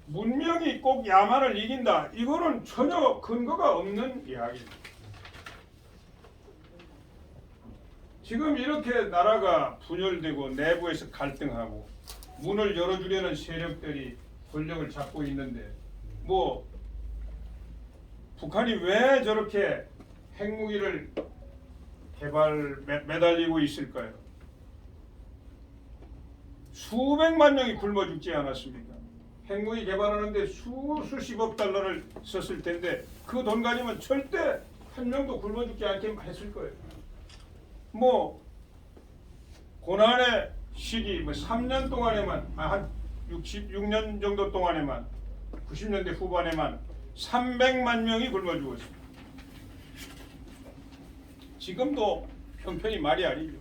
문명이 꼭 야만을 이긴다. 이거는 전혀 근거가 없는 이야기입니다. 지금 이렇게 나라가 분열되고 내부에서 갈등하고 문을 열어주려는 세력들이 권력을 잡고 있는데 뭐 북한이 왜 저렇게 핵무기를 매달리고 있을까요? 수백만 명이 굶어 죽지 않았습니까? 핵무기 개발하는데 수십억 달러를 썼을 텐데 그 돈 가지면 절대 한 명도 굶어 죽지 않게 했을 거예요. 뭐 고난의 시기 3년 동안에만 한 66년 정도 동안에만 90년대 후반에만 300만 명이 굶어 죽었습니다. 지금도 형편이 말이 아니죠.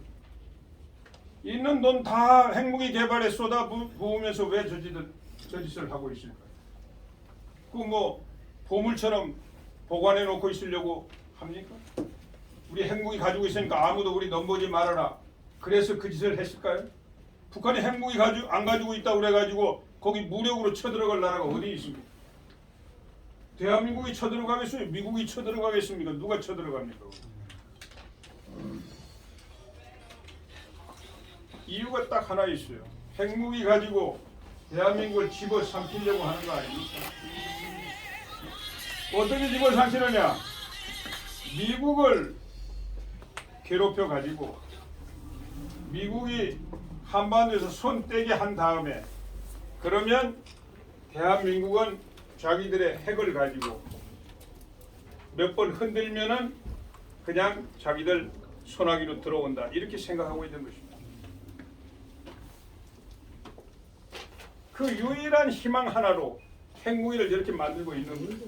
있는 돈 다 핵무기 개발에 쏟아 부으면서 왜 저 짓을 하고 있을까요? 그 뭐 보물처럼 보관해 놓고 있으려고 합니까? 우리 핵무기 가지고 있으니까 아무도 우리 넘보지 말아라. 그래서 그 짓을 했을까요? 북한이 핵무기 안 가지고 있다고 그래가지고 거기 무력으로 쳐들어갈 나라가 어디 있습니까? 대한민국이 쳐들어가겠어요? 미국이 쳐들어가겠습니까? 누가 쳐들어갑니까? 이유가 딱 하나 있어요. 핵무기 가지고 대한민국을 집어삼키려고 하는 거 아닙니까? 어떻게 집어삼키느냐? 미국을 괴롭혀 가지고 미국이 한반도에서 손 떼게 한 다음에 그러면 대한민국은 자기들의 핵을 가지고 몇 번 흔들면은 그냥 자기들 손아귀로 들어온다 이렇게 생각하고 있는 것입니다. 그 유일한 희망 하나로 핵무기를 저렇게 만들고 있는 거예요.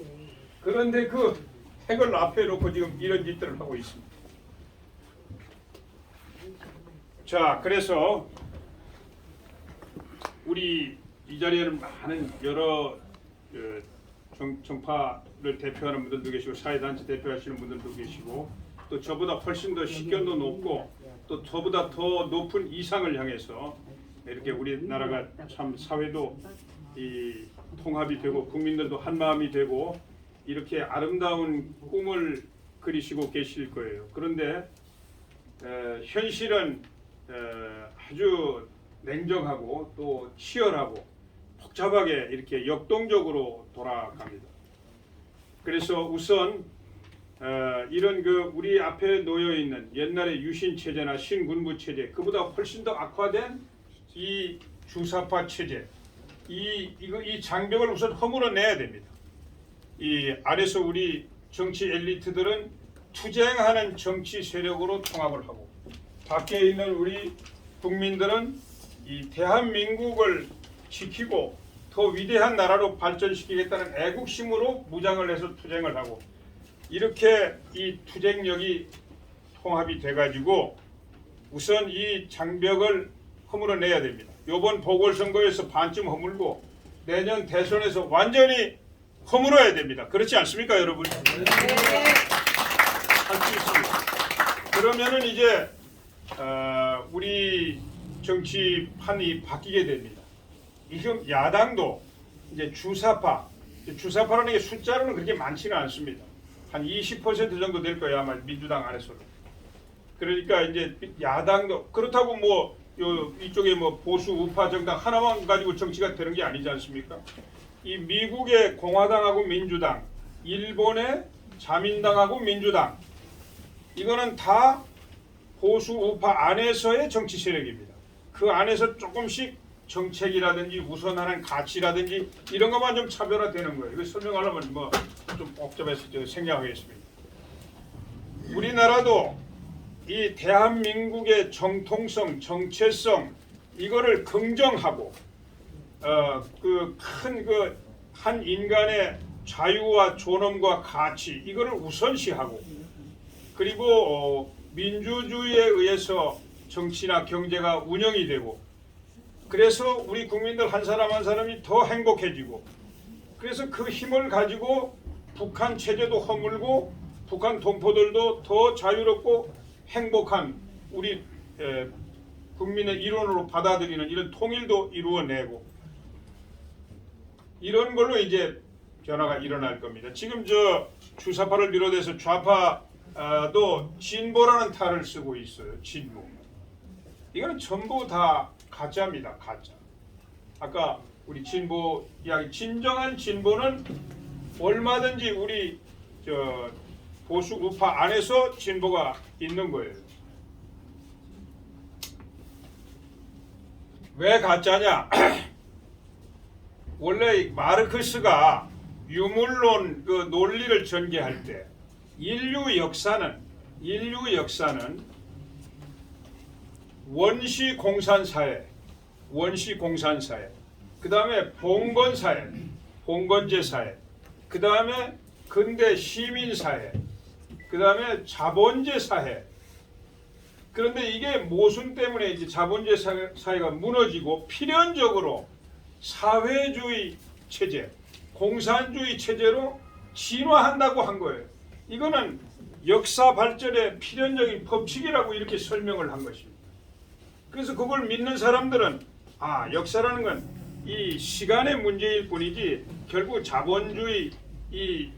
그런데 그 핵을 앞에 놓고 지금 이런 짓들을 하고 있습니다. 자, 그래서 우리 이 자리에는 많은 여러 정파를 대표하는 분들도 계시고 사회단체 대표하시는 분들도 계시고 또 저보다 훨씬 더 식견도 높고 또 저보다 더 높은 이상을 향해서 이렇게 우리나라가 참 사회도 이 통합이 되고 국민들도 한 마음이 되고 이렇게 아름다운 꿈을 그리시고 계실 거예요. 그런데 현실은 아주 냉정하고 또 치열하고 복잡하게 이렇게 역동적으로 돌아갑니다. 그래서 우선 이런 그 우리 앞에 놓여 있는 옛날의 유신 체제나 신군부 체제 그보다 훨씬 더 악화된 이 주사파 체제 이 장벽을 우선 허물어내야 됩니다. 이 안에서 우리 정치 엘리트들은 투쟁하는 정치 세력으로 통합을 하고 밖에 있는 우리 국민들은 이 대한민국을 지키고 더 위대한 나라로 발전시키겠다는 애국심으로 무장을 해서 투쟁을 하고 이렇게 이 투쟁력이 통합이 돼가지고 우선 이 장벽을 허물어내야 됩니다. 이번 보궐선거에서 반쯤 허물고 내년 대선에서 완전히 허물어야 됩니다. 그렇지 않습니까, 여러분? 할 수 있습니다. 그러면은 이제 우리 정치판이 바뀌게 됩니다. 지금 야당도 이제 주사파라는 게 숫자로는 그렇게 많지는 않습니다. 한 20% 정도 될 거예요, 아마 민주당 안에서는. 그러니까 이제 야당도 그렇다고 뭐 이쪽에 뭐 보수 우파 정당 하나만 가지고 정치가 되는 게 아니지 않습니까? 이 미국의 공화당하고 민주당, 일본의 자민당하고 민주당, 이거는 다 보수 우파 안에서의 정치 세력입니다. 그 안에서 조금씩 정책이라든지 우선하는 가치라든지 이런 것만 좀 차별화되는 거예요. 이거 설명하려면 뭐 좀 복잡해서 생략하겠습니다. 우리나라도 이 대한민국의 정통성, 정체성 이거를 긍정하고 한 인간의 자유와 존엄과 가치 이거를 우선시하고 그리고 민주주의에 의해서 정치나 경제가 운영이 되고 그래서 우리 국민들 한 사람 한 사람이 더 행복해지고 그래서 그 힘을 가지고 북한 체제도 허물고 북한 동포들도 더 자유롭고 행복한 우리 국민의 일원으로 받아들이는 이런 통일도 이루어내고 이런 걸로 이제 변화가 일어날 겁니다. 지금 저 주사파를 비롯해서 좌파도 진보라는 탈을 쓰고 있어요. 진보. 이거는 전부 다 가짜입니다. 가짜. 아까 우리 진보 이야기 진정한 진보는 얼마든지 우리 저 보수 우파 안에서 진보가 있는 거예요. 왜 가짜냐? 원래 마르크스가 유물론 그 논리를 전개할 때 인류 역사는 원시 공산사회, 그 다음에 봉건사회, 봉건제사회, 그 다음에 근대 시민사회, 그 다음에 자본제사회. 그런데 이게 모순 때문에 이제 자본제사회가 무너지고 필연적으로 사회주의 체제, 공산주의 체제로 진화한다고 한 거예요. 이거는 역사 발전의 필연적인 법칙이라고 이렇게 설명을 한 것입니다. 그래서 그걸 믿는 사람들은 역사라는 건 이 시간의 문제일 뿐이지 결국 자본주의 이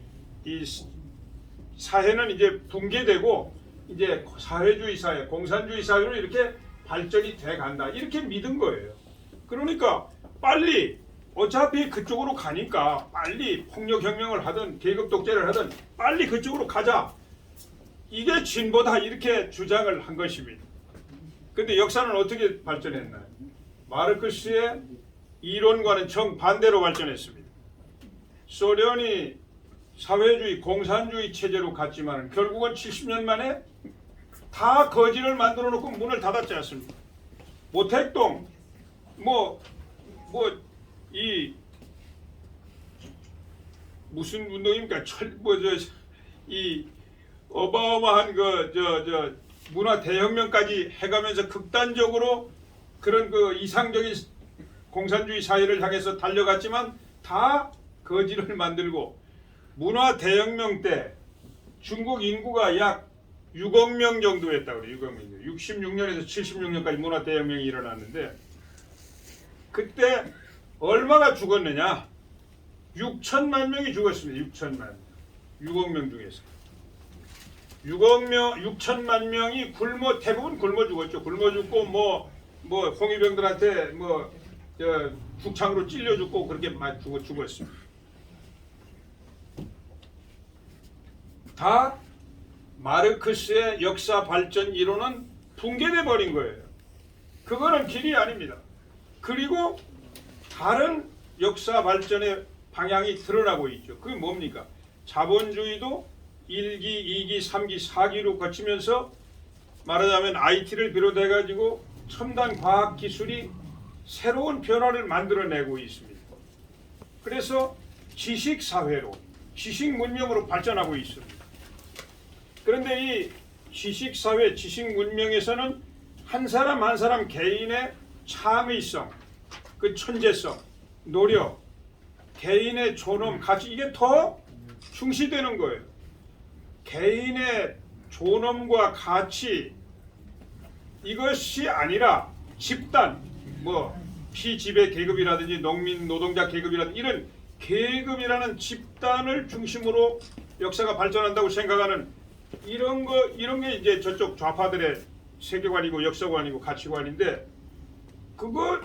사회는 이제 붕괴되고 이제 사회주의 사회, 공산주의 사회로 이렇게 발전이 돼 간다. 이렇게 믿은 거예요. 그러니까 빨리 어차피 그쪽으로 가니까 빨리 폭력혁명을 하든 계급 독재를 하든 빨리 그쪽으로 가자. 이게 진보다 이렇게 주장을 한 것입니다. 근데 역사는 어떻게 발전했나요? 마르크스의 이론과는 정반대로 발전했습니다. 소련이 사회주의, 공산주의 체제로 갔지만 결국은 70년 만에 다 거지를 만들어 놓고 문을 닫았지 않습니까? 모택동, 무슨 운동입니까? 이 어마어마한 문화 대혁명까지 해가면서 극단적으로 그런 이상적인 공산주의 사회를 향해서 달려갔지만 다 거지를 만들고 문화 대혁명 때 중국 인구가 약 6억 명 정도 했다고 그래요. 6억 명. 66년에서 76년까지 문화 대혁명이 일어났는데 그때 얼마가 죽었느냐? 6천만 명이 죽었습니다. 6천만 명. 6억 명 중에서. 6천만 명이 대부분 굶어 죽었죠. 굶어 죽고 홍위병들한테 북창으로 찔려 죽고 그렇게 많이 죽었습니다. 다 마르크스의 역사 발전 이론은 붕괴돼 버린 거예요. 그거는 길이 아닙니다. 그리고 다른 역사 발전의 방향이 드러나고 있죠. 그게 뭡니까? 자본주의도 1기, 2기, 3기, 4기로 거치면서 말하자면 IT를 비롯해 가지고 첨단 과학 기술이 새로운 변화를 만들어내고 있습니다. 그래서 지식 사회로, 지식 문명으로 발전하고 있습니다. 그런데 이 지식 사회, 지식 문명에서는 한 사람 한 사람 개인의 창의성, 그 천재성, 노력, 개인의 존엄, 가치 이게 더 중시되는 거예요. 개인의 존엄과 가치 이것이 아니라 집단, 피지배 계급이라든지 농민 노동자 계급이라든지 이런 계급이라는 집단을 중심으로 역사가 발전한다고 생각하는 이런 게 이제 저쪽 좌파들의 세계관이고 역사관이고 가치관인데 그거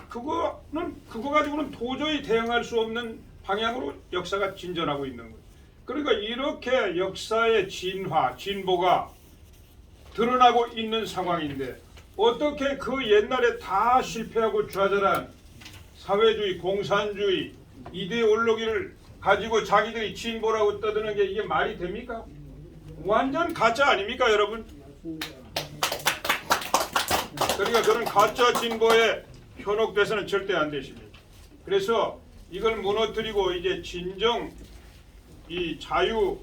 가지고는 도저히 대응할 수 없는 방향으로 역사가 진전하고 있는 거예요. 그러니까 이렇게 역사의 진보가 드러나고 있는 상황인데 어떻게 그 옛날에 다 실패하고 좌절한 사회주의, 공산주의 이데올로기를 가지고 자기들이 진보라고 떠드는 게 이게 말이 됩니까? 완전 가짜 아닙니까, 여러분? 그러니까 그런 가짜 진보에 현혹돼서는 절대 안 되십니다. 그래서 이걸 무너뜨리고 이제 진정 이 자유,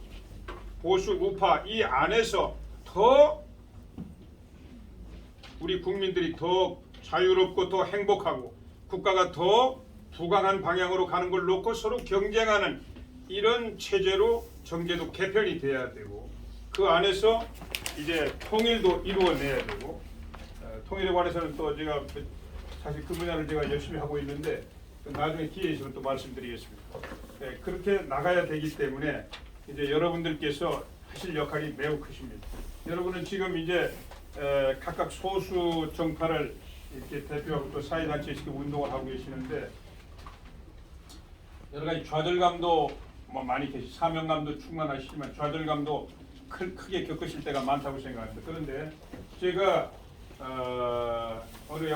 보수, 우파 이 안에서 더 우리 국민들이 더 자유롭고 더 행복하고 국가가 더 부강한 방향으로 가는 걸 놓고 서로 경쟁하는 이런 체제로 정제도 개편이 돼야 되고 그 안에서 이제 통일도 이루어내야 되고 통일에 관해서는 또 제가 사실 그 분야를 제가 열심히 하고 있는데 나중에 기회 있으면 또 말씀드리겠습니다. 네, 그렇게 나가야 되기 때문에 이제 여러분들께서 하실 역할이 매우 크십니다. 여러분은 지금 이제 각각 소수 정파를 이렇게 대표하고 또 사회단체에서 운동을 하고 계시는데 여러 가지 좌절감도 뭐 많이 사명감도 충만하시지만 좌절감도 크게 겪으실 때가 많다고 생각합니다. 그런데 제가 어느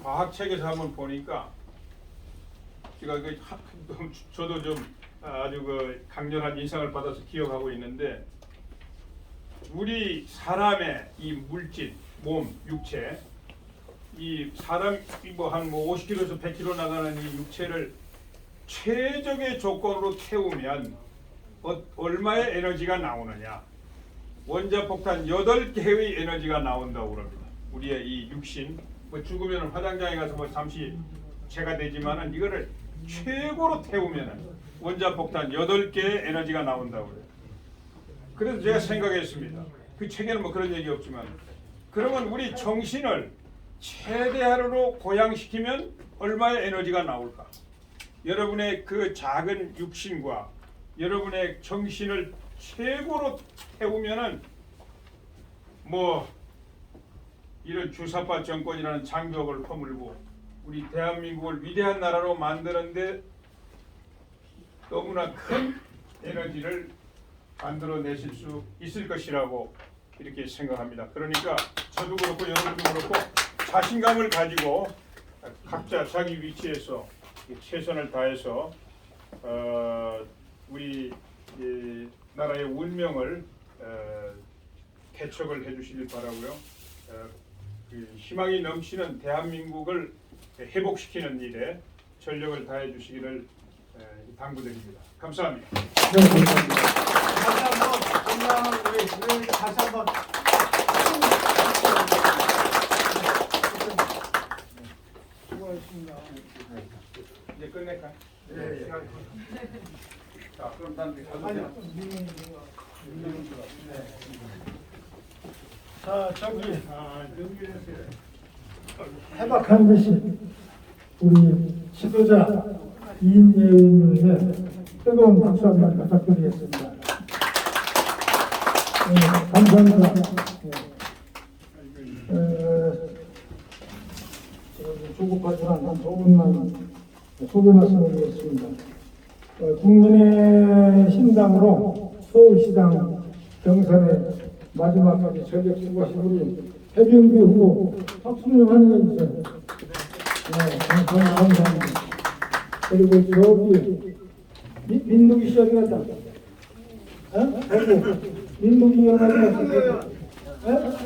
과학책에서 한번 보니까 제가 저도 좀 아주 그 강렬한 인상을 받아서 기억하고 있는데 우리 사람의 이 물질, 몸, 육체 이 사람 한 50kg에서 100kg 나가는 이 육체를 최적의 조건으로 태우면 얼마의 에너지가 나오느냐? 원자폭탄 8개의 에너지가 나온다고 그럽니다. 우리의 이 육신 뭐 죽으면 화장장에 가서 뭐 잠시 체가 되지만은 이거를 최고로 태우면은 원자폭탄 8개의 에너지가 나온다고 그래요. 그래서 제가 생각했습니다. 그 책에는 뭐 그런 얘기 없지만 그러면 우리 정신을 최대한으로 고양시키면 얼마의 에너지가 나올까? 여러분의 그 작은 육신과 여러분의 정신을 최고로 태우면은 뭐 이런 주사파 정권이라는 장벽을 허물고 우리 대한민국을 위대한 나라로 만드는데 너무나 큰 에너지를 만들어내실 수 있을 것이라고 이렇게 생각합니다. 그러니까 저도 그렇고 여러분도 그렇고 자신감을 가지고 각자 자기 위치에서 최선을 다해서 우리 나라의 운명을 개척을 해주시길 바라고요. 그 희망이 넘치는 대한민국을 회복시키는 일에 전력을 다해 주시기를 당부드립니다. 감사합니다. 다시 한번 수고하셨습니다. 이제 끝낼까요? 네. 자, 그럼 난 자, 저기 해박한 것이 우리 지도자 이인재님의 뜨거운 박수 한번 부탁드리겠습니다. 네, 감사합니다. 조급하지만 한 5분만 소개 말씀드리겠습니다. 국민의 신당으로 서울시장 경선에 마지막까지 전력 수고하신 우리 해병규 후보 박수 좀 환영해주세요. 네, 감사합니다. 그리고 저기 민동기 씨 어디 갔다? 민동기 의원 어디 갔어?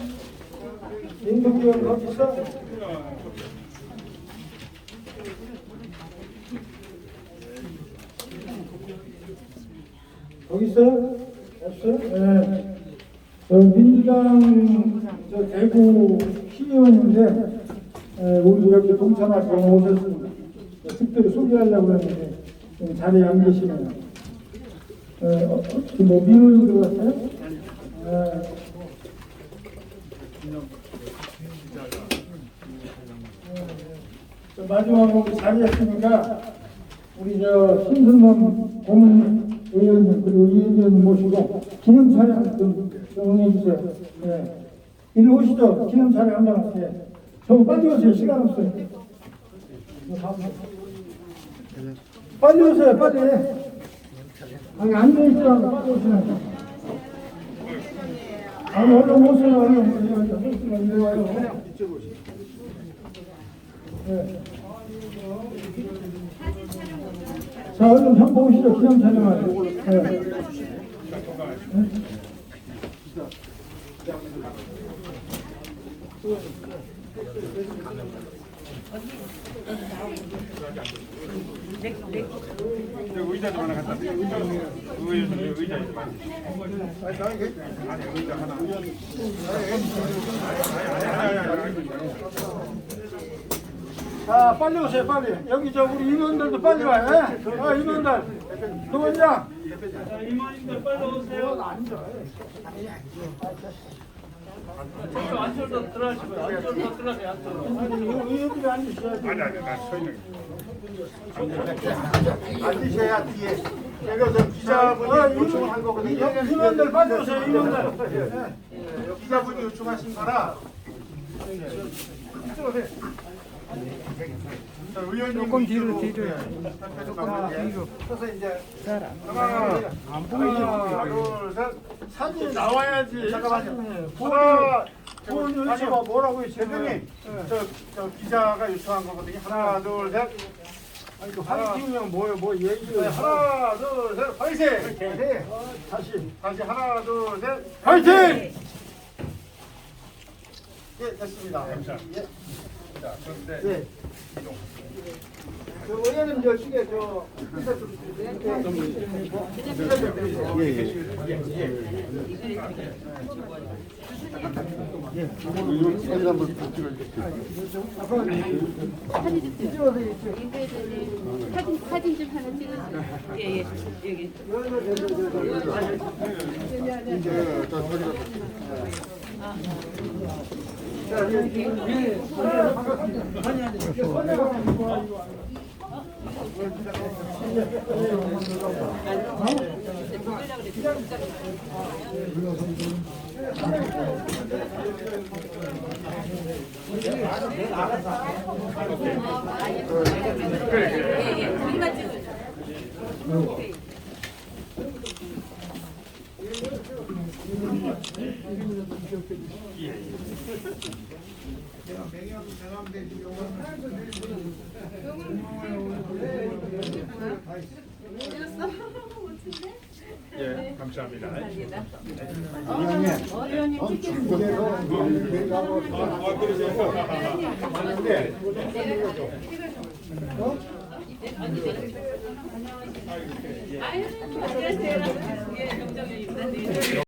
민동기 의원 어디 있어? 거기 있어요? 없어요? 네. 민주당 대구 시의원인데 우리 이렇게 동참하시고 오셨습니다. 특별히 소개하려고 했는데 자리에 안 계시네요. 뭐 민원이 들어왔어요? 마지막으로 자리했으니까 우리 신승범 고문 의원님 그리고 이인재님 모시고 기념 촬영 좀 응해주세요. 네. 이리 오시죠. 기념 촬영 한번 할게요. 좀 빨리 오세요. 시간 없어요. 빨리 오세요. 빨리. 아니 앉아있으라고 빨리 오시면. 아니 얼른 오세요. 얼른. 이리 와요. 예. 자, 얼른 형 보시죠. 기념 촬영하죠. 예. 의자 좀 하나 갖다 드려. 의자 좀 하나. 의자 하나. 자, 빨리 오세요, 빨리. 여기 저 우리 임원들도 빨리 와요. 예? 아, 임원들. 도원장. 임원님들 빨리 오세요. 안쪽으로 들어가시고요. 안쪽으로 들어가세요, 안쪽으로. 아니, 의원들이 앉으셔야지. 아니, 나 서 있는 앉으셔야 뒤에. 제가 저 기자분이 요청한 거거든요. 임원들 빨리 오세요, 임원들. 기자분이 요청하신 거라. 자, 의원님 조금 뒤로 뒤로요. 조금 뒤로. 그래서 이제 하나, 둘, 셋. 사진이 나와야지. 잠깐만요. 보훈 아니 뭐 뭐라고 했지? 대표님, 저 기자가 요청한 거거든요. 하나, 둘, 셋. 아니 그 화이팅이면 뭐예요? 뭐 얘기를. 네, 하나, 둘, 셋. 화이팅! 네. 다시 하나, 둘, 셋. 화이팅! 예, 됐습니다. 감사합니다. 예. 자, 그런데 네. 저 의원님 저쪽에 저 기자 좀 사진 좀 하나 찍어주세요. 예, 예. 여기. 예, 예. 우리만 찍어줘. 예, 감사합니다. 의원님 찍겠습니다. 아유, 안녕하세요. 예, 정정입니다.